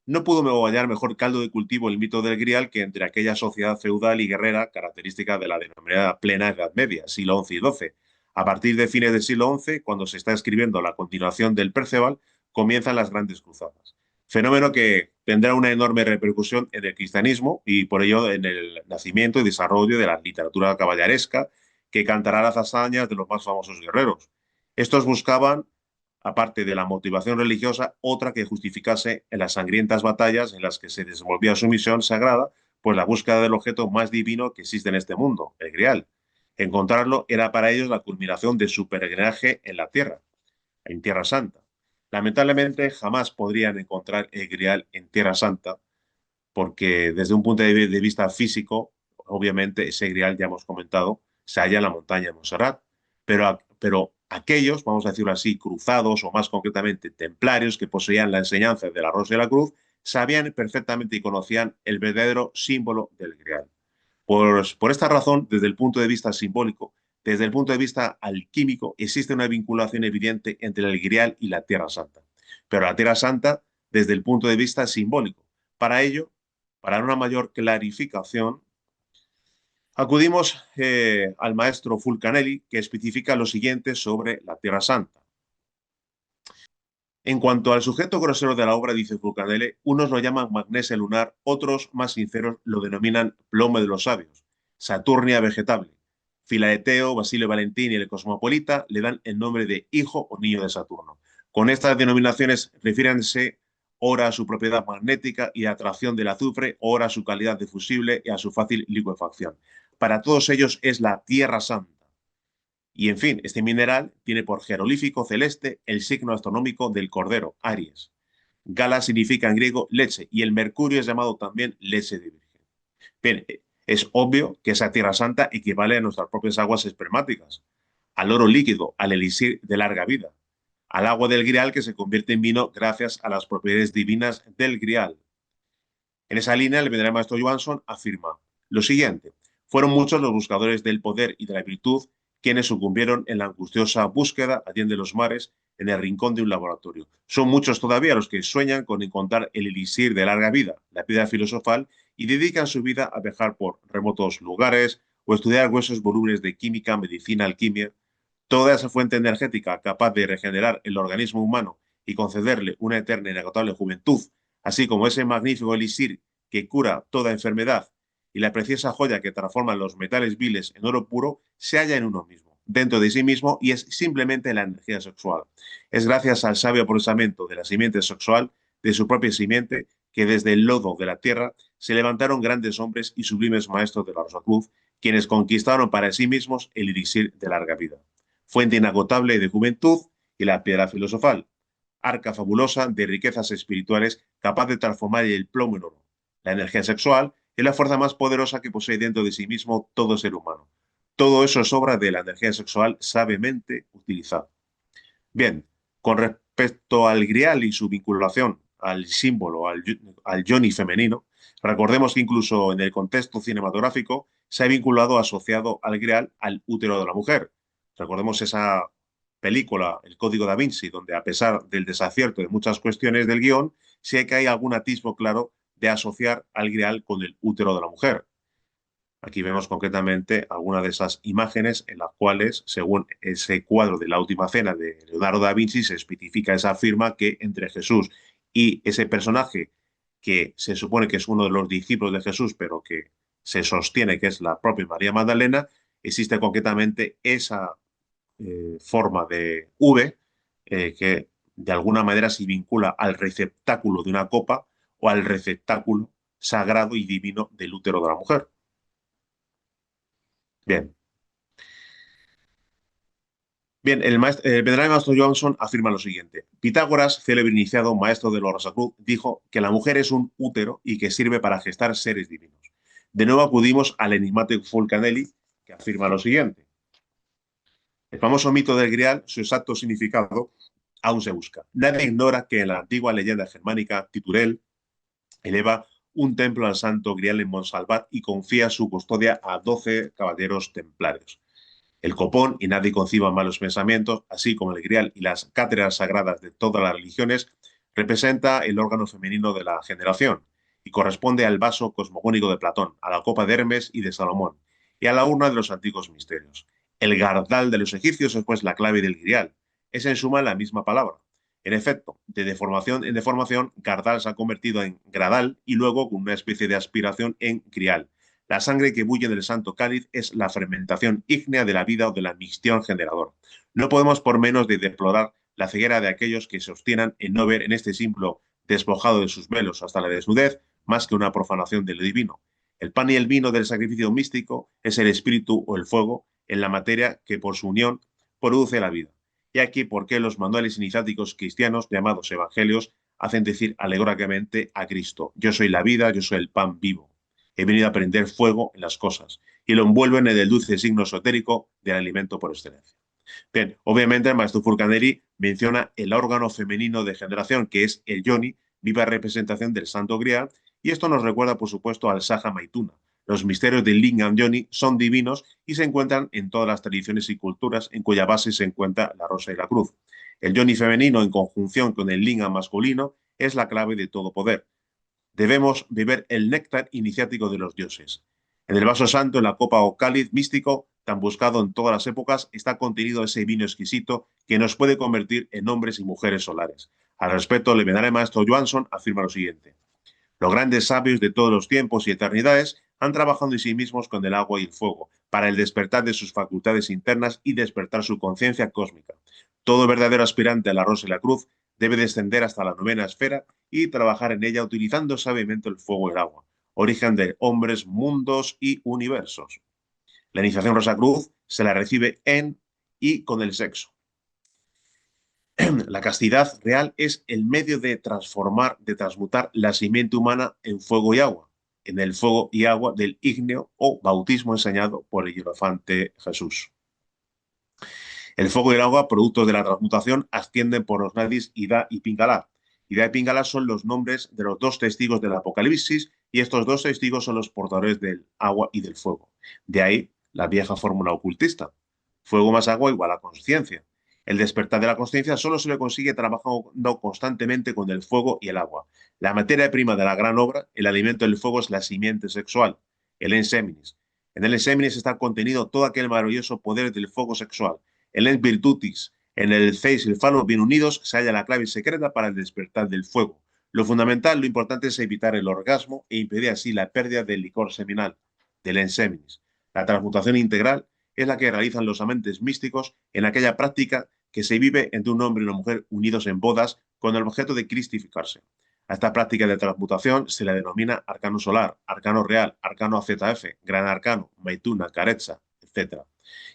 no pudo hallar mejor caldo de cultivo el mito del Grial que entre aquella sociedad feudal y guerrera característica de la denominada plena Edad Media, siglo XI y XII. A partir de fines del siglo XI, cuando se está escribiendo la continuación del Perceval, comienzan las grandes cruzadas. Fenómeno que tendrá una enorme repercusión en el cristianismo y por ello en el nacimiento y desarrollo de la literatura caballeresca que cantará las hazañas de los más famosos guerreros. Estos buscaban aparte de la motivación religiosa, otra que justificase en las sangrientas batallas en las que se desenvolvía su misión sagrada, pues la búsqueda del objeto más divino que existe en este mundo, el Grial. Encontrarlo era para ellos la culminación de su peregrinaje en Tierra Santa. Lamentablemente, jamás podrían encontrar el Grial en Tierra Santa, porque desde un punto de vista físico, obviamente ese Grial, ya hemos comentado, se halla en la montaña de Montserrat, pero aquellos, vamos a decirlo así, cruzados o más concretamente templarios que poseían la enseñanza de la Rosa y la Cruz, sabían perfectamente y conocían el verdadero símbolo del Grial. Por esta razón, desde el punto de vista simbólico, desde el punto de vista alquímico, existe una vinculación evidente entre el Grial y la Tierra Santa. Pero la Tierra Santa desde el punto de vista simbólico. Para ello, para una mayor clarificación, acudimos al maestro Fulcanelli, que especifica lo siguiente sobre la Tierra Santa. En cuanto al sujeto grosero de la obra, dice Fulcanelli, unos lo llaman magnesia lunar, otros, más sinceros, lo denominan plomo de los sabios, Saturnia vegetable. Filaeteo, Basilio Valentín y el Cosmopolita le dan el nombre de hijo o niño de Saturno. Con estas denominaciones refiéranse ora a su propiedad magnética y atracción del azufre, ora a su calidad de fusible y a su fácil licuefacción. Para todos ellos es la Tierra Santa. Y en fin, este mineral tiene por jerolífico celeste el signo astronómico del Cordero, Aries. Gala significa en griego leche y el mercurio es llamado también leche de virgen. Bien, es obvio que esa tierra santa equivale a nuestras propias aguas espermáticas, al oro líquido, al elixir de larga vida, al agua del grial que se convierte en vino gracias a las propiedades divinas del grial. En esa línea, el venerable maestro Johansson afirma lo siguiente: fueron muchos los buscadores del poder y de la virtud quienes sucumbieron en la angustiosa búsqueda allende los mares en el rincón de un laboratorio. Son muchos todavía los que sueñan con encontrar el elixir de larga vida, la piedra filosofal, y dedican su vida a viajar por remotos lugares o estudiar gruesos volúmenes de química, medicina, alquimia. Toda esa fuente energética capaz de regenerar el organismo humano y concederle una eterna y inagotable juventud, así como ese magnífico elixir que cura toda enfermedad y la preciosa joya que transforma los metales viles en oro puro, se halla en uno mismo, dentro de sí mismo, y es simplemente la energía sexual. Es gracias al sabio procesamiento de la simiente sexual, de su propia simiente, que desde el lodo de la tierra se levantaron grandes hombres y sublimes maestros de la Rosacruz, quienes conquistaron para sí mismos el elixir de larga vida, fuente inagotable de juventud, y la piedra filosofal, arca fabulosa de riquezas espirituales capaz de transformar el plomo en oro. La energía sexual es la fuerza más poderosa que posee dentro de sí mismo todo ser humano. Todo eso es obra de la energía sexual sabiamente utilizada. Bien, con respecto al grial y su vinculación al símbolo, al yoni femenino, recordemos que incluso en el contexto cinematográfico se ha vinculado asociado al grial al útero de la mujer. Recordemos esa película, El Código da Vinci, donde a pesar del desacierto de muchas cuestiones del guión, sí que hay algún atisbo claro de asociar al grial con el útero de la mujer. Aquí vemos concretamente algunas de esas imágenes en las cuales, según ese cuadro de la Última Cena de Leonardo da Vinci, se especifica esa firma que entre Jesús y ese personaje que se supone que es uno de los discípulos de Jesús, pero que se sostiene que es la propia María Magdalena, existe concretamente esa forma de V que de alguna manera se vincula al receptáculo de una copa o al receptáculo sagrado y divino del útero de la mujer. Bien. Bien, el venerable maestro Johansson afirma lo siguiente. Pitágoras, célebre iniciado, maestro de los Rosacruz, dijo que la mujer es un útero y que sirve para gestar seres divinos. De nuevo acudimos al enigmático Fulcanelli, que afirma lo siguiente. El famoso mito del Grial, su exacto significado, aún se busca. Nadie ignora que en la antigua leyenda germánica, Titurel eleva un templo al santo Grial en Monsalvat y confía su custodia a 12 caballeros templarios. El copón, y nadie conciba malos pensamientos, así como el grial y las cátedras sagradas de todas las religiones, representa el órgano femenino de la generación y corresponde al vaso cosmogónico de Platón, a la copa de Hermes y de Salomón, y a la urna de los antiguos misterios. El gardal de los egipcios es pues la clave del grial. Es en suma la misma palabra. En efecto, de deformación en deformación, gardal se ha convertido en gradal y luego, con una especie de aspiración, en grial. La sangre que bulle del santo cáliz es la fermentación ígnea de la vida o de la mixtión generadora. No podemos por menos de deplorar la ceguera de aquellos que se obstinan en no ver en este símbolo despojado de sus velos hasta la desnudez más que una profanación de lo divino. El pan y el vino del sacrificio místico es el espíritu o el fuego en la materia que por su unión produce la vida. Y aquí por qué los manuales iniciáticos cristianos llamados evangelios hacen decir alegóricamente a Cristo: yo soy la vida, yo soy el pan vivo. He venido a prender fuego en las cosas, y lo envuelven en el dulce signo esotérico del alimento por excelencia. Bien, obviamente el maestro Fulcanelli menciona el órgano femenino de generación, que es el yoni, viva representación del santo grial, y esto nos recuerda, por supuesto, al Saja Maituna. Los misterios del Lingam Yoni son divinos y se encuentran en todas las tradiciones y culturas, en cuya base se encuentra la rosa y la cruz. El Yoni femenino, en conjunción con el Lingam masculino, es la clave de todo poder. Debemos beber el néctar iniciático de los dioses. En el vaso santo, en la copa o cáliz místico, tan buscado en todas las épocas, está contenido ese vino exquisito que nos puede convertir en hombres y mujeres solares. Al respecto, el venerable maestro Johansson afirma lo siguiente. Los grandes sabios de todos los tiempos y eternidades han trabajado en sí mismos con el agua y el fuego, para el despertar de sus facultades internas y despertar su conciencia cósmica. Todo verdadero aspirante a la rosa y la cruz debe descender hasta la novena esfera y trabajar en ella utilizando sabiamente el fuego y el agua, origen de hombres, mundos y universos. La iniciación Rosa Cruz se la recibe en y con el sexo. La castidad real es el medio de transformar, de transmutar la simiente humana en fuego y agua, en el fuego y agua del ígneo o bautismo enseñado por el hierofante Jesús. El fuego y el agua, productos de la transmutación, ascienden por los nadis Ida y Pingala. Ida y Pingala son los nombres de los dos testigos del Apocalipsis y estos dos testigos son los portadores del agua y del fuego. De ahí la vieja fórmula ocultista. Fuego más agua igual a conciencia. El despertar de la conciencia solo se le consigue trabajando constantemente con el fuego y el agua. La materia prima de la gran obra, el alimento del fuego, es la simiente sexual, el enseminis. En el enseminis está contenido todo aquel maravilloso poder del fuego sexual. En el virtutis, en el Zeis y el Falo bien unidos, se halla la clave secreta para el despertar del fuego. Lo fundamental, lo importante es evitar el orgasmo e impedir así la pérdida del licor seminal, del enseminis. La transmutación integral es la que realizan los amantes místicos en aquella práctica que se vive entre un hombre y una mujer unidos en bodas con el objeto de cristificarse. A esta práctica de transmutación se le denomina arcano solar, arcano real, arcano AZF, gran arcano, maituna, carezza, etc.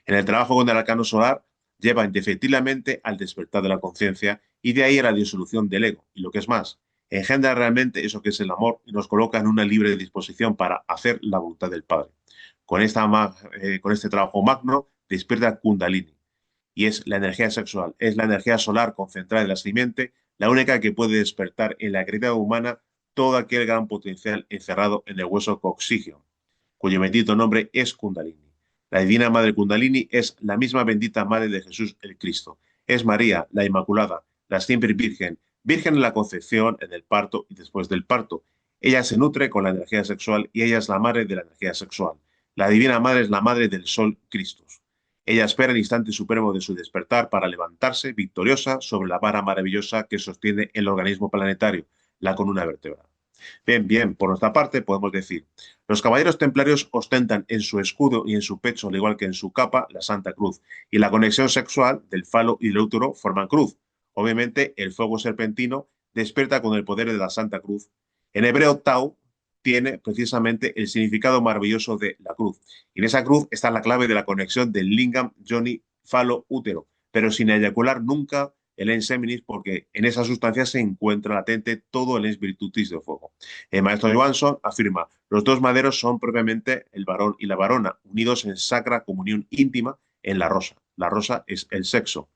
En el trabajo con el arcano solar lleva indefectiblemente al despertar de la conciencia y de ahí a la disolución del ego. Y lo que es más, engendra realmente eso que es el amor y nos coloca en una libre disposición para hacer la voluntad del Padre. Con este trabajo magno despierta Kundalini y es la energía sexual, es la energía solar concentrada en la simiente, la única que puede despertar en la creatividad humana todo aquel gran potencial encerrado en el hueso coxígeo, cuyo bendito nombre es Kundalini. La divina Madre Kundalini es la misma bendita Madre de Jesús el Cristo. Es María, la Inmaculada, la siempre Virgen, Virgen en la concepción, en el parto y después del parto. Ella se nutre con la energía sexual y ella es la madre de la energía sexual. La divina Madre es la madre del Sol Cristo. Ella espera el instante supremo de su despertar para levantarse victoriosa sobre la vara maravillosa que sostiene el organismo planetario, la columna vertebral. Bien, bien, por nuestra parte podemos decir, los caballeros templarios ostentan en su escudo y en su pecho, al igual que en su capa, la Santa Cruz, y la conexión sexual del falo y del útero forman cruz. Obviamente, el fuego serpentino despierta con el poder de la Santa Cruz. En hebreo, Tau tiene precisamente el significado maravilloso de la cruz. Y en esa cruz está la clave de la conexión del lingam, yoni, falo, útero, pero sin eyacular nunca el ens seminis, porque en esa sustancia se encuentra latente todo el ens virtutis de fuego. El maestro Johansson afirma, los dos maderos son propiamente el varón y la varona, unidos en sacra comunión íntima en la rosa. La rosa es el sexo.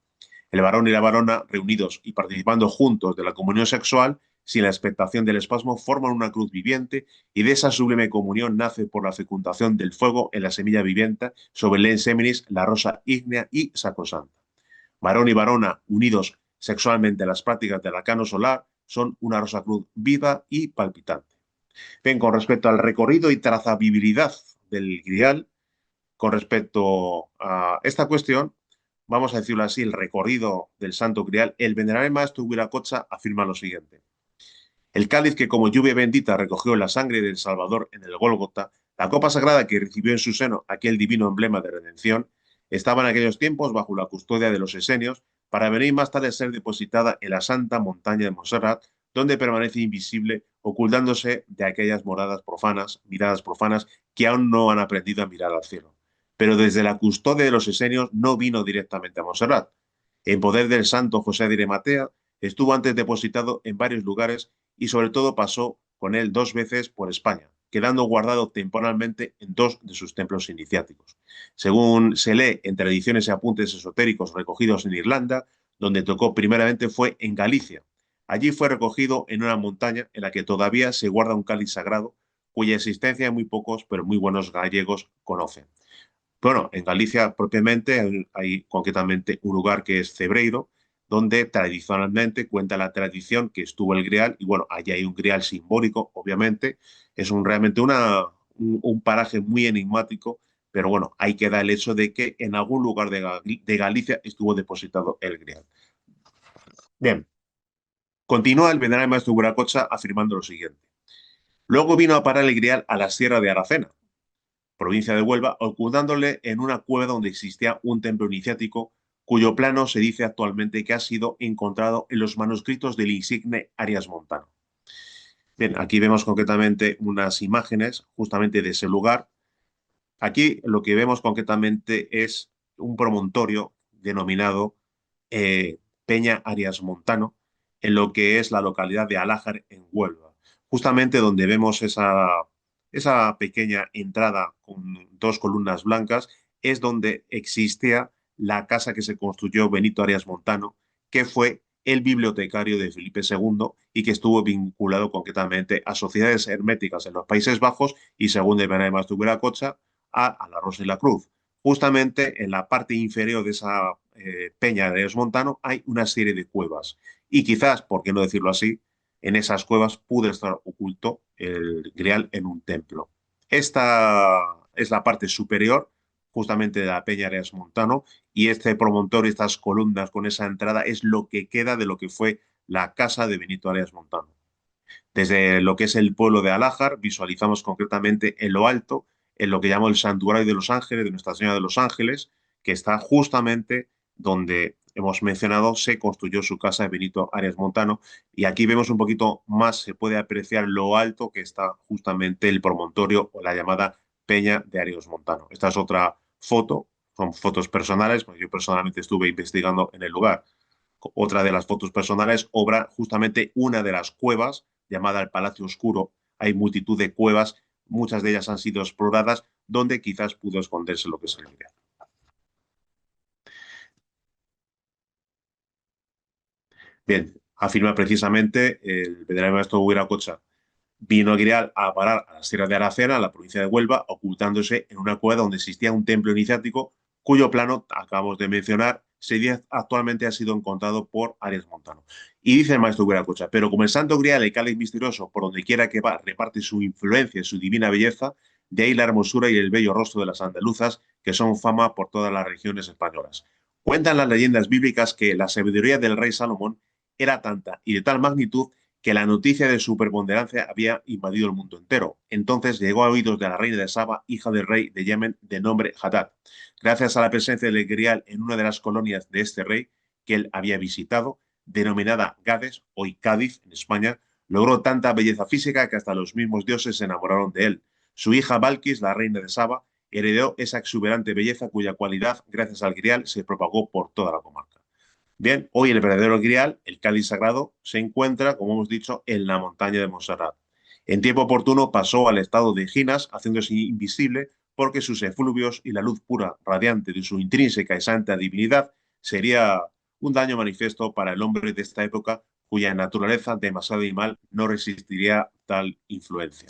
El varón y la varona, reunidos y participando juntos de la comunión sexual, sin la expectación del espasmo, forman una cruz viviente y de esa sublime comunión nace por la fecundación del fuego en la semilla viviente sobre el ens seminis, la rosa ígnea y sacrosanta. Varón y varona unidos sexualmente en las prácticas del arcano solar son una rosa cruz viva y palpitante. Bien, con respecto al recorrido y trazabilidad del grial, con respecto a esta cuestión, vamos a decirlo así, el recorrido del Santo Grial, el venerable maestro Huiracocha afirma lo siguiente. El cáliz que como lluvia bendita recogió la sangre del Salvador en el Gólgota, la copa sagrada que recibió en su seno aquel divino emblema de redención, estaba en aquellos tiempos bajo la custodia de los esenios para venir más tarde a ser depositada en la santa montaña de Montserrat, donde permanece invisible, ocultándose de aquellas miradas profanas que aún no han aprendido a mirar al cielo. Pero desde la custodia de los esenios no vino directamente a Montserrat. En poder del santo José de Arimatea, estuvo antes depositado en varios lugares y sobre todo pasó con él 2 veces por España, quedando guardado temporalmente en 2 de sus templos iniciáticos. Según se lee en tradiciones y apuntes esotéricos recogidos en Irlanda, donde tocó primeramente fue en Galicia. Allí fue recogido en una montaña en la que todavía se guarda un cáliz sagrado, cuya existencia muy pocos, pero muy buenos gallegos conocen. Bueno, en Galicia propiamente hay concretamente un lugar que es Cebreiro, donde tradicionalmente cuenta la tradición que estuvo el Grial, y bueno, allí hay un Grial simbólico, obviamente, es realmente un paraje muy enigmático, pero bueno, ahí queda el hecho de que en algún lugar de Galicia estuvo depositado el Grial. Bien, continúa el venerable maestro Buracocha afirmando lo siguiente. Luego vino a parar el Grial a la sierra de Aracena, provincia de Huelva, ocultándole en una cueva donde existía un templo iniciático cuyo plano se dice actualmente que ha sido encontrado en los manuscritos del insigne Arias Montano. Bien, aquí vemos concretamente unas imágenes justamente de ese lugar. Aquí lo que vemos concretamente es un promontorio denominado Peña Arias Montano, en lo que es la localidad de Alájar, en Huelva. Justamente donde vemos esa pequeña entrada con dos columnas blancas, es donde existía la casa que se construyó Benito Arias Montano, que fue el bibliotecario de Felipe II y que estuvo vinculado concretamente a sociedades herméticas en los Países Bajos y, según el Benedicto Veracocha, a la Rosa y la Cruz. Justamente en la parte inferior de esa peña de Arias Montano hay una serie de cuevas y quizás, por qué no decirlo así, en esas cuevas pudo estar oculto el grial en un templo. Esta es la parte superior justamente de la Peña Arias Montano y este promontorio, estas columnas con esa entrada es lo que queda de lo que fue la casa de Benito Arias Montano. Desde lo que es el pueblo de Alájar visualizamos concretamente en lo alto, en lo que llamamos el Santuario de los Ángeles, de Nuestra Señora de los Ángeles, que está justamente donde hemos mencionado se construyó su casa de Benito Arias Montano. Y aquí vemos un poquito más, se puede apreciar lo alto que está justamente el promontorio o la llamada Peña de Arias Montano. Esta es otra foto, son fotos personales, porque yo personalmente estuve investigando en el lugar. Otra de las fotos personales obra justamente una de las cuevas llamada el Palacio Oscuro. Hay multitud de cuevas, muchas de ellas han sido exploradas, donde quizás pudo esconderse lo que es el grial. Bien, afirma precisamente el venerable maestro Huiracocha. Vino el grial a parar a las tierras de Aracena, a la provincia de Huelva, ocultándose en una cueva donde existía un templo iniciático, cuyo plano acabamos de mencionar, actualmente ha sido encontrado por Arias Montano. Y dice el maestro Huiracocha, pero como el santo grial, el cáliz misterioso, por donde quiera que va, reparte su influencia y su divina belleza, de ahí la hermosura y el bello rostro de las andaluzas, que son fama por todas las regiones españolas. Cuentan las leyendas bíblicas que la sabiduría del rey Salomón era tanta y de tal magnitud que la noticia de su preponderancia había invadido el mundo entero. Entonces llegó a oídos de la reina de Saba, hija del rey de Yemen, de nombre Hadad. Gracias a la presencia del grial en una de las colonias de este rey que él había visitado, denominada Gades, hoy Cádiz, en España, logró tanta belleza física que hasta los mismos dioses se enamoraron de él. Su hija Balkis, la reina de Saba, heredó esa exuberante belleza cuya cualidad, gracias al grial, se propagó por toda la comarca. Bien, hoy el verdadero grial, el cáliz sagrado, se encuentra, como hemos dicho, en la montaña de Montserrat. En tiempo oportuno pasó al estado de Ginas, haciéndose invisible, porque sus efluvios y la luz pura, radiante de su intrínseca y santa divinidad sería un daño manifiesto para el hombre de esta época, cuya naturaleza demasiado y mal no resistiría tal influencia.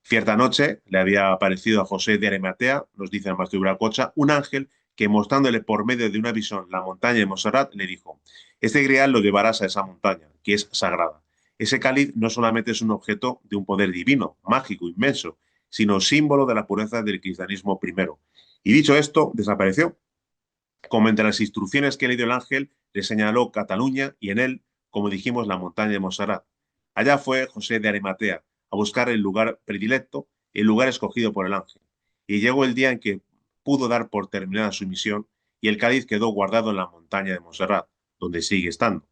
Cierta noche le había aparecido a José de Arimatea, nos dice el maestro Ibracocha, un ángel que mostrándole por medio de una visión la montaña de Montserrat, le dijo, este grial lo llevarás a esa montaña, que es sagrada. Ese cáliz no solamente es un objeto de un poder divino, mágico, inmenso, sino símbolo de la pureza del cristianismo primero. Y dicho esto, desapareció. Como entre las instrucciones que le dio el ángel, le señaló Cataluña y en él, como dijimos, la montaña de Montserrat. Allá fue José de Arimatea a buscar el lugar predilecto, el lugar escogido por el ángel. Y llegó el día en que pudo dar por terminada su misión y el cáliz quedó guardado en la montaña de Montserrat, donde sigue estando.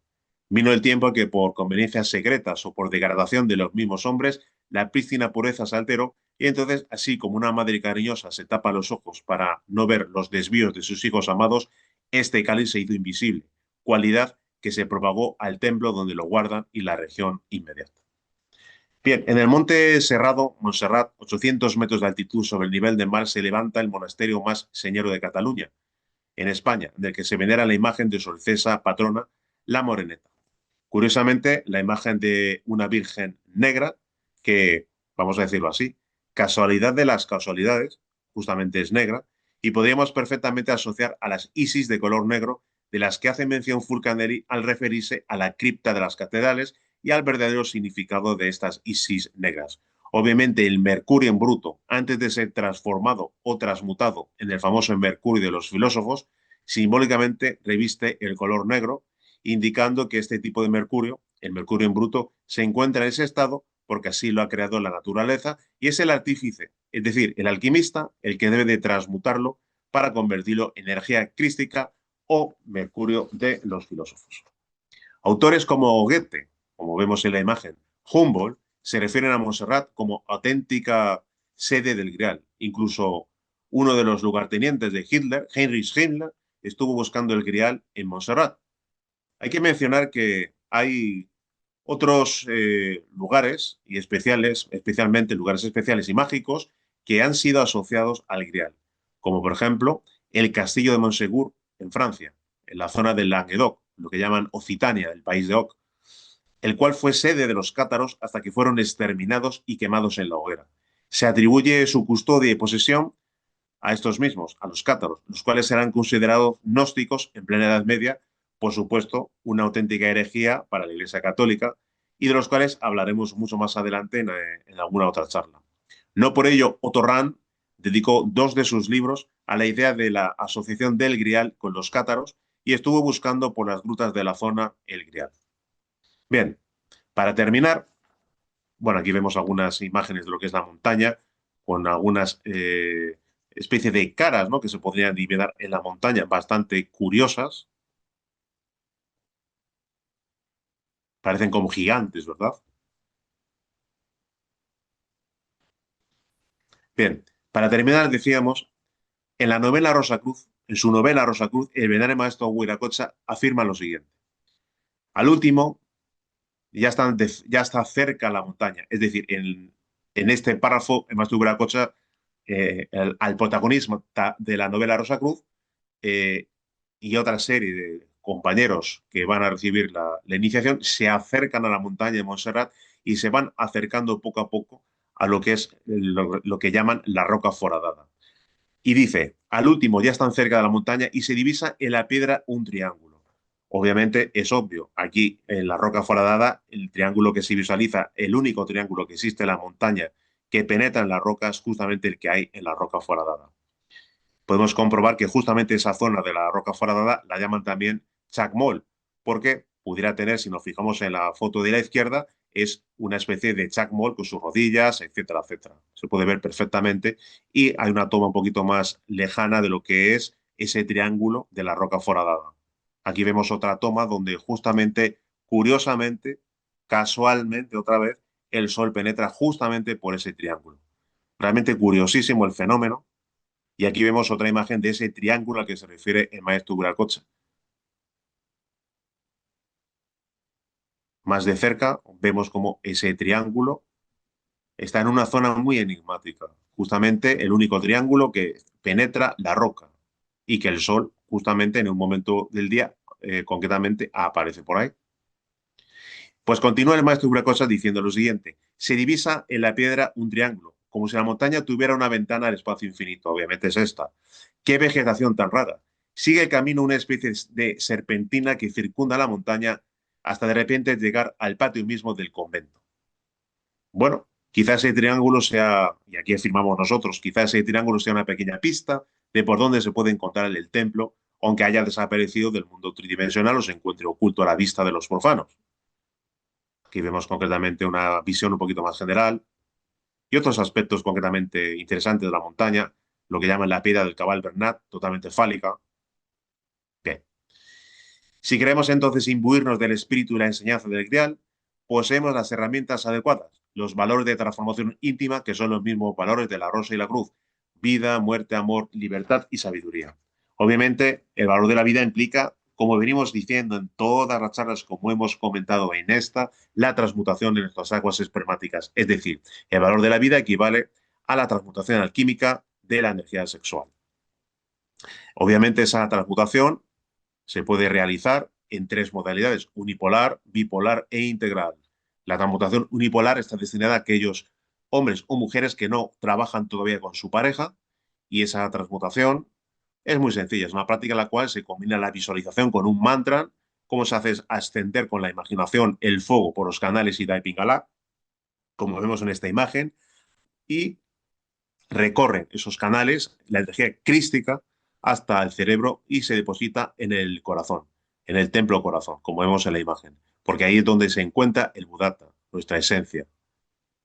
Vino el tiempo en que por conveniencias secretas o por degradación de los mismos hombres, la prístina pureza se alteró y entonces, así como una madre cariñosa se tapa los ojos para no ver los desvíos de sus hijos amados, este cáliz se hizo invisible, cualidad que se propagó al templo donde lo guardan y la región inmediata. Bien, en el monte Serrado, Montserrat, 800 metros de altitud sobre el nivel del mar, se levanta el monasterio más señero de Cataluña, en España, del que se venera la imagen de su Alteza patrona, la Moreneta. Curiosamente, la imagen de una virgen negra, que, vamos a decirlo así, casualidad de las casualidades, justamente es negra, y podríamos perfectamente asociar a las Isis de color negro, de las que hace mención Fulcanelli al referirse a la cripta de las catedrales y al verdadero significado de estas Isis negras. Obviamente, el mercurio en bruto, antes de ser transformado o transmutado en el famoso mercurio de los filósofos, simbólicamente reviste el color negro, indicando que este tipo de mercurio, el mercurio en bruto, se encuentra en ese estado porque así lo ha creado la naturaleza y es el artífice, es decir, el alquimista, el que debe de transmutarlo para convertirlo en energía crística o mercurio de los filósofos. Autores como Goethe, como vemos en la imagen, Humboldt, se refieren a Montserrat como auténtica sede del Grial. Incluso uno de los lugartenientes de Hitler, Heinrich Himmler, estuvo buscando el Grial en Montserrat. Hay que mencionar que hay otros lugares y especiales, especialmente lugares especiales y mágicos, que han sido asociados al Grial, como por ejemplo el castillo de Montsegur en Francia, en la zona del Languedoc, lo que llaman Occitania, el país de Oc, el cual fue sede de los cátaros hasta que fueron exterminados y quemados en la hoguera. Se atribuye su custodia y posesión a estos mismos, a los cátaros, los cuales serán considerados gnósticos en plena Edad Media, por supuesto, una auténtica herejía para la Iglesia Católica, y de los cuales hablaremos mucho más adelante en alguna otra charla. No por ello, Otto Rahn dedicó 2 de sus libros a la idea de la asociación del Grial con los cátaros y estuvo buscando por las grutas de la zona el Grial. Bien, para terminar, bueno, aquí vemos algunas imágenes de lo que es la montaña, con algunas especies de caras, ¿no?, que se podrían adivinar en la montaña, bastante curiosas. Parecen como gigantes, ¿verdad? Bien, para terminar, decíamos, en la novela Rosacruz, en su novela Rosacruz, el venerable maestro Huiracocha afirma lo siguiente. Al último, ya está cerca la montaña. Es decir, en este párrafo, el maestro Huiracocha, al protagonismo de la novela Rosacruz, eh, y otra serie de compañeros que van a recibir la iniciación se acercan a la montaña de Montserrat y se van acercando poco a poco a lo que es lo que llaman la roca foradada. Y dice, al último ya están cerca de la montaña y se divisa en la piedra un triángulo. Obviamente es obvio, aquí en la roca foradada, el triángulo que se visualiza, el único triángulo que existe en la montaña que penetra en la roca es justamente el que hay en la roca foradada. Podemos comprobar que justamente esa zona de la roca foradada la llaman también chacmol, porque pudiera tener, si nos fijamos en la foto de la izquierda, es una especie de chacmol con sus rodillas, etcétera, etcétera. Se puede ver perfectamente y hay una toma un poquito más lejana de lo que es ese triángulo de la roca foradada. Aquí vemos otra toma donde justamente, curiosamente, casualmente otra vez, el sol penetra justamente por ese triángulo. Realmente curiosísimo el fenómeno. Y aquí vemos otra imagen de ese triángulo al que se refiere el maestro Viracocha. Más de cerca vemos como ese triángulo está en una zona muy enigmática, justamente el único triángulo que penetra la roca y que el sol justamente en un momento del día concretamente aparece por ahí. Pues continúa el maestro Viracocha diciendo lo siguiente, se divisa en la piedra un triángulo, como si la montaña tuviera una ventana al espacio infinito, obviamente es esta. ¡Qué vegetación tan rara! Sigue el camino una especie de serpentina que circunda la montaña hasta de repente llegar al patio mismo del convento. Bueno, quizás ese triángulo sea, y aquí afirmamos nosotros, quizás ese triángulo sea una pequeña pista de por dónde se puede encontrar el templo, aunque haya desaparecido del mundo tridimensional o se encuentre oculto a la vista de los profanos. Aquí vemos concretamente una visión un poquito más general y otros aspectos concretamente interesantes de la montaña, lo que llaman la piedra del cabal Bernat, totalmente fálica. Bien. Si queremos entonces imbuirnos del espíritu y la enseñanza del Grial, poseemos las herramientas adecuadas, los valores de transformación íntima, que son los mismos valores de la rosa y la cruz, vida, muerte, amor, libertad y sabiduría. Obviamente, el valor de la vida implica, como venimos diciendo en todas las charlas, como hemos comentado en esta, la transmutación de nuestras aguas espermáticas. Es decir, el valor de la vida equivale a la transmutación alquímica de la energía sexual. Obviamente, esa transmutación se puede realizar en 3 modalidades, unipolar, bipolar e integral. La transmutación unipolar está destinada a aquellos hombres o mujeres que no trabajan todavía con su pareja y esa transmutación es muy sencilla, es una práctica en la cual se combina la visualización con un mantra, cómo se hace ascender con la imaginación el fuego por los canales Ida y Pingala, como vemos en esta imagen, y recorren esos canales, la energía crística, hasta el cerebro y se deposita en el corazón, en el templo corazón, como vemos en la imagen. Porque ahí es donde se encuentra el Buddhata, nuestra esencia,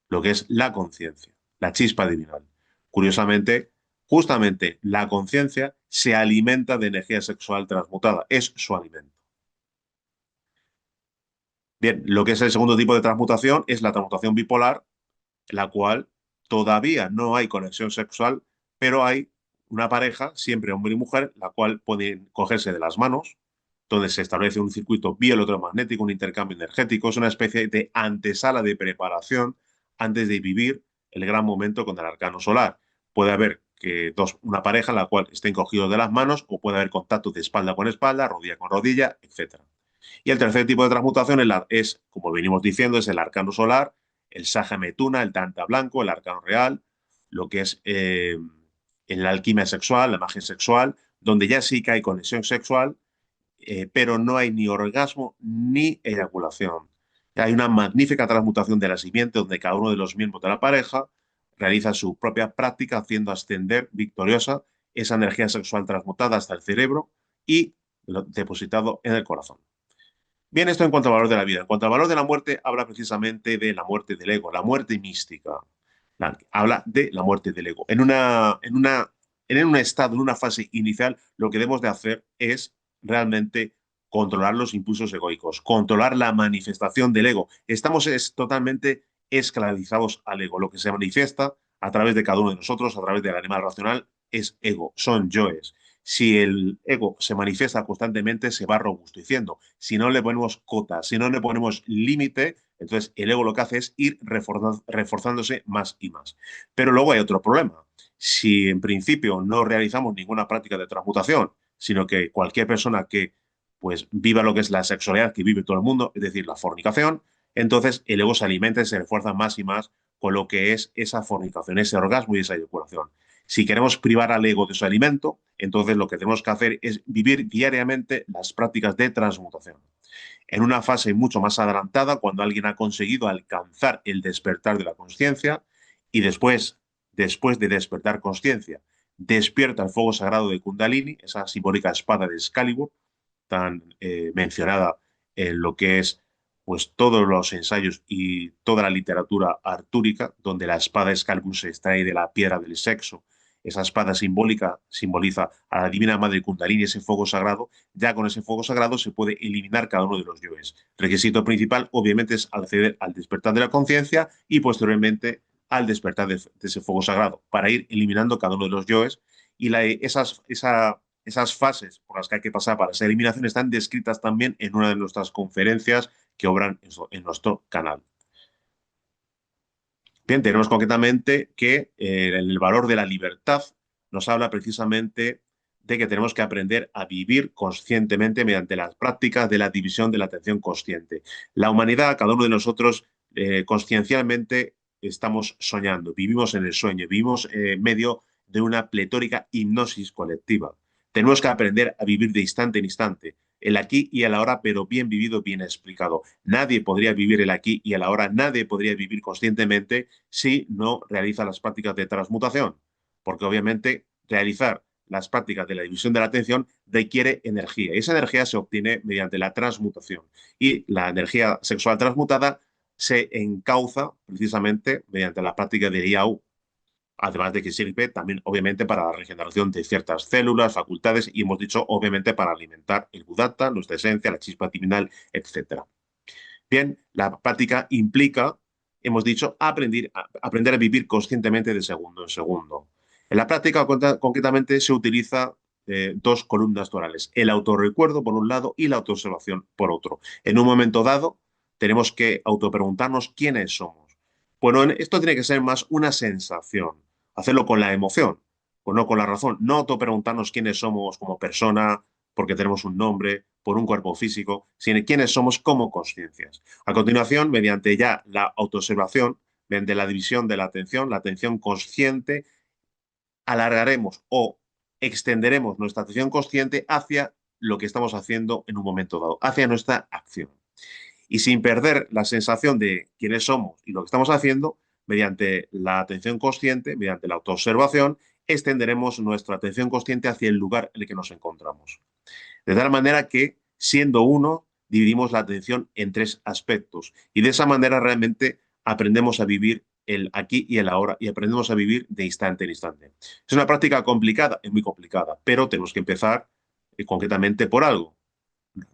lo que es la conciencia, la chispa divinal. Curiosamente, justamente la conciencia se alimenta de energía sexual transmutada, es su alimento. Bien, lo que es el segundo tipo de transmutación es la transmutación bipolar, la cual todavía no hay conexión sexual, pero hay una pareja, siempre hombre y mujer, la cual puede cogerse de las manos, donde se establece un circuito bioelectromagnético, un intercambio energético, es una especie de antesala de preparación antes de vivir el gran momento con el arcano solar. Puede haber una pareja en la cual estén cogidos de las manos o puede haber contacto de espalda con espalda, rodilla con rodilla, etc. Y el tercer tipo de transmutación es, como venimos diciendo, es el arcano solar, el Saja Metuna, el Tanta Blanco, el arcano real, lo que es en la alquimia sexual, la magia sexual, donde ya sí que hay conexión sexual, pero no hay ni orgasmo ni eyaculación. Hay una magnífica transmutación de la simiente donde cada uno de los miembros de la pareja realiza su propia práctica haciendo ascender victoriosa esa energía sexual transmutada hasta el cerebro y depositado en el corazón. Bien, esto en cuanto al valor de la vida. En cuanto al valor de la muerte, habla precisamente de la muerte del ego, la muerte mística. Habla de la muerte del ego. En un estado, en una fase inicial, lo que debemos de hacer es realmente controlar los impulsos egoicos, controlar la manifestación del ego. Estamos totalmente esclavizados al ego. Lo que se manifiesta a través de cada uno de nosotros, a través del animal racional, es ego, son yoes. Si el ego se manifiesta constantemente, se va robusteciendo. Si no le ponemos cotas, si no le ponemos límite, entonces el ego lo que hace es ir reforzándose más y más. Pero luego hay otro problema. Si en principio no realizamos ninguna práctica de transmutación, sino que cualquier persona que pues viva lo que es la sexualidad que vive todo el mundo, es decir, la fornicación, entonces el ego se alimenta y se refuerza más y más con lo que es esa fornicación, ese orgasmo y esa eyaculación. Si queremos privar al ego de su alimento, entonces lo que tenemos que hacer es vivir diariamente las prácticas de transmutación. En una fase mucho más adelantada, cuando alguien ha conseguido alcanzar el despertar de la conciencia y después de despertar conciencia, despierta el fuego sagrado de Kundalini, esa simbólica espada de Excalibur, tan mencionada en lo que es pues todos los ensayos y toda la literatura artúrica, donde la espada Excalibur se extrae de la piedra del sexo. Esa espada simbólica simboliza a la Divina Madre Kundalini, ese fuego sagrado. Ya con ese fuego sagrado se puede eliminar cada uno de los yoes. Requisito principal, obviamente, es acceder al despertar de la conciencia y posteriormente al despertar de ese fuego sagrado, para ir eliminando cada uno de los yoes. Y esas fases por las que hay que pasar para esa eliminación están descritas también en una de nuestras conferencias que obran en nuestro canal. Bien, tenemos concretamente que el valor de la libertad nos habla precisamente de que tenemos que aprender a vivir conscientemente mediante las prácticas de la división de la atención consciente. La humanidad, cada uno de nosotros, consciencialmente estamos soñando, vivimos en el sueño, vivimos en medio de una pletórica hipnosis colectiva. Tenemos que aprender a vivir de instante en instante, el aquí y el ahora, pero bien vivido, bien explicado. Nadie podría vivir el aquí y el ahora, nadie podría vivir conscientemente si no realiza las prácticas de transmutación, porque obviamente realizar las prácticas de la división de la atención requiere energía y esa energía se obtiene mediante la transmutación y la energía sexual transmutada se encauza precisamente mediante la práctica de IAU, además de que sirve también obviamente para la regeneración de ciertas células, facultades y hemos dicho obviamente para alimentar el Budatta, nuestra esencia, la chispa divinal, etc. Bien, la práctica implica, hemos dicho, aprender a vivir conscientemente de segundo en segundo. En la práctica, concretamente, se utiliza dos columnas tonales, el autorrecuerdo por un lado y la autoobservación por otro. En un momento dado, tenemos que autopreguntarnos quiénes somos. Bueno, esto tiene que ser más una sensación, hacerlo con la emoción, o no con la razón. No autopreguntarnos quiénes somos como persona, porque tenemos un nombre, por un cuerpo físico, sino quiénes somos como conciencias. A continuación, mediante ya la autoobservación, mediante la división de la atención consciente, alargaremos o extenderemos nuestra atención consciente hacia lo que estamos haciendo en un momento dado, hacia nuestra acción. Y sin perder la sensación de quiénes somos y lo que estamos haciendo, mediante la atención consciente, mediante la autoobservación, extenderemos nuestra atención consciente hacia el lugar en el que nos encontramos. De tal manera que, siendo uno, dividimos la atención en tres aspectos. Y de esa manera realmente aprendemos a vivir el aquí y el ahora y aprendemos a vivir de instante en instante. Es una práctica complicada, es muy complicada, pero tenemos que empezar concretamente por algo.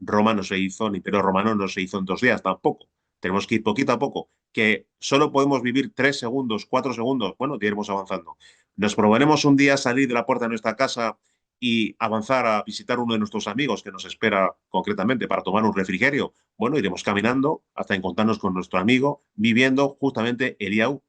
Roma no se hizo, ni Imperio Romano no se hizo en 2 días tampoco. Tenemos que ir poquito a poco, que solo podemos vivir 3 segundos, 4 segundos, bueno, ya iremos avanzando. Nos proponemos un día salir de la puerta de nuestra casa y avanzar a visitar uno de nuestros amigos que nos espera concretamente para tomar un refrigerio. Bueno, iremos caminando hasta encontrarnos con nuestro amigo viviendo justamente el IAU.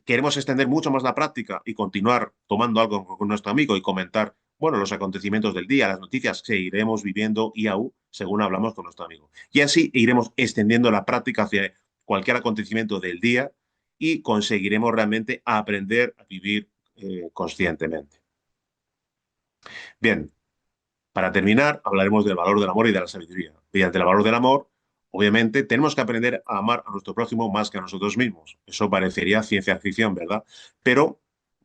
Queremos extender mucho más la práctica y continuar tomando algo con nuestro amigo y comentar, bueno, los acontecimientos del día, las noticias que iremos viviendo IAU según hablamos con nuestro amigo. Y así iremos extendiendo la práctica hacia cualquier acontecimiento del día y conseguiremos realmente aprender a vivir conscientemente. Bien, para terminar, hablaremos del valor del amor y de la sabiduría. Mediante el valor del amor, obviamente, tenemos que aprender a amar a nuestro prójimo más que a nosotros mismos. Eso parecería ciencia ficción, ¿verdad? Pero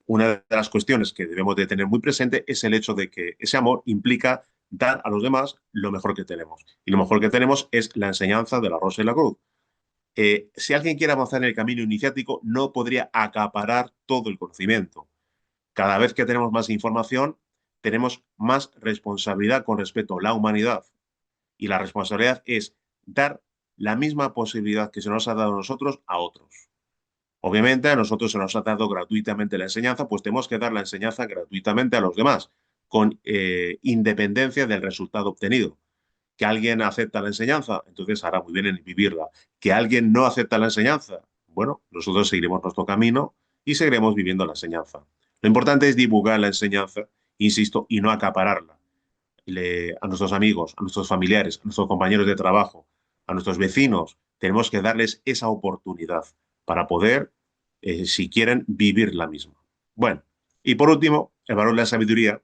una de las cuestiones que debemos de tener muy presente es el hecho de que ese amor implica dar a los demás lo mejor que tenemos. Y lo mejor que tenemos es la enseñanza de la rosa y la cruz. Si alguien quiere avanzar en el camino iniciático, no podría acaparar todo el conocimiento. Cada vez que tenemos más información, tenemos más responsabilidad con respecto a la humanidad. Y la responsabilidad es dar la misma posibilidad que se nos ha dado a nosotros a otros. Obviamente a nosotros se nos ha dado gratuitamente la enseñanza, pues tenemos que dar la enseñanza gratuitamente a los demás, con independencia del resultado obtenido. Que alguien acepta la enseñanza, entonces hará muy bien en vivirla. Que alguien no acepta la enseñanza, bueno, nosotros seguiremos nuestro camino y seguiremos viviendo la enseñanza. Lo importante es divulgar la enseñanza, insisto, y no acapararla. A nuestros amigos, a nuestros familiares, a nuestros compañeros de trabajo, a nuestros vecinos, tenemos que darles esa oportunidad para poder, si quieren, vivir la misma. Bueno, y por último, el valor de la sabiduría.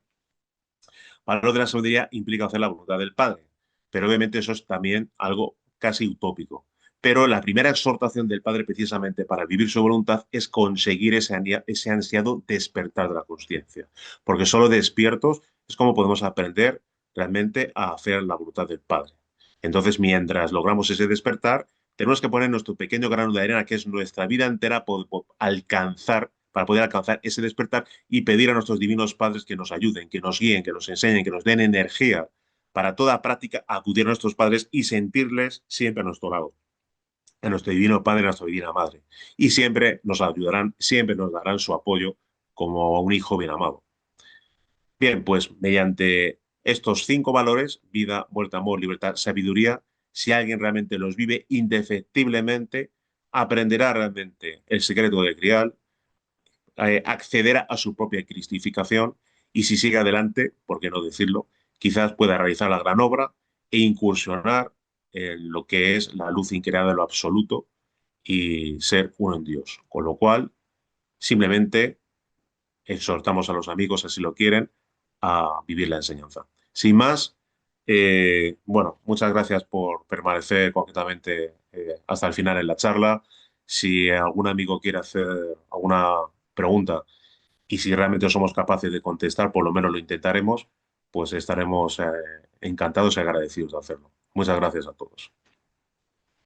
El valor de la sabiduría implica hacer la voluntad del Padre, pero obviamente eso es también algo casi utópico. Pero la primera exhortación del Padre precisamente para vivir su voluntad es conseguir ese ansiado despertar de la conciencia, porque solo despiertos es como podemos aprender realmente a hacer la voluntad del Padre. Entonces, mientras logramos ese despertar, tenemos que poner nuestro pequeño grano de arena, que es nuestra vida entera, para poder alcanzar ese despertar y pedir a nuestros divinos padres que nos ayuden, que nos guíen, que nos enseñen, que nos den energía para toda práctica, acudir a nuestros padres y sentirles siempre a nuestro lado, a nuestro divino Padre, a nuestra divina Madre. Y siempre nos ayudarán, siempre nos darán su apoyo como a un hijo bien amado. Bien, pues mediante estos 5 valores, vida, vuelta, amor, libertad, sabiduría, si alguien realmente los vive indefectiblemente, aprenderá realmente el secreto del grial, acceder a su propia cristificación y si sigue adelante, por qué no decirlo, quizás pueda realizar la gran obra e incursionar en lo que es la luz increada de lo absoluto y ser uno en Dios. Con lo cual, simplemente exhortamos a los amigos, así lo quieren, a vivir la enseñanza. Sin más, bueno, muchas gracias por permanecer concretamente hasta el final en la charla. Si algún amigo quiere hacer alguna pregunta y si realmente somos capaces de contestar, por lo menos lo intentaremos, pues estaremos encantados y agradecidos de hacerlo. Muchas gracias a todos.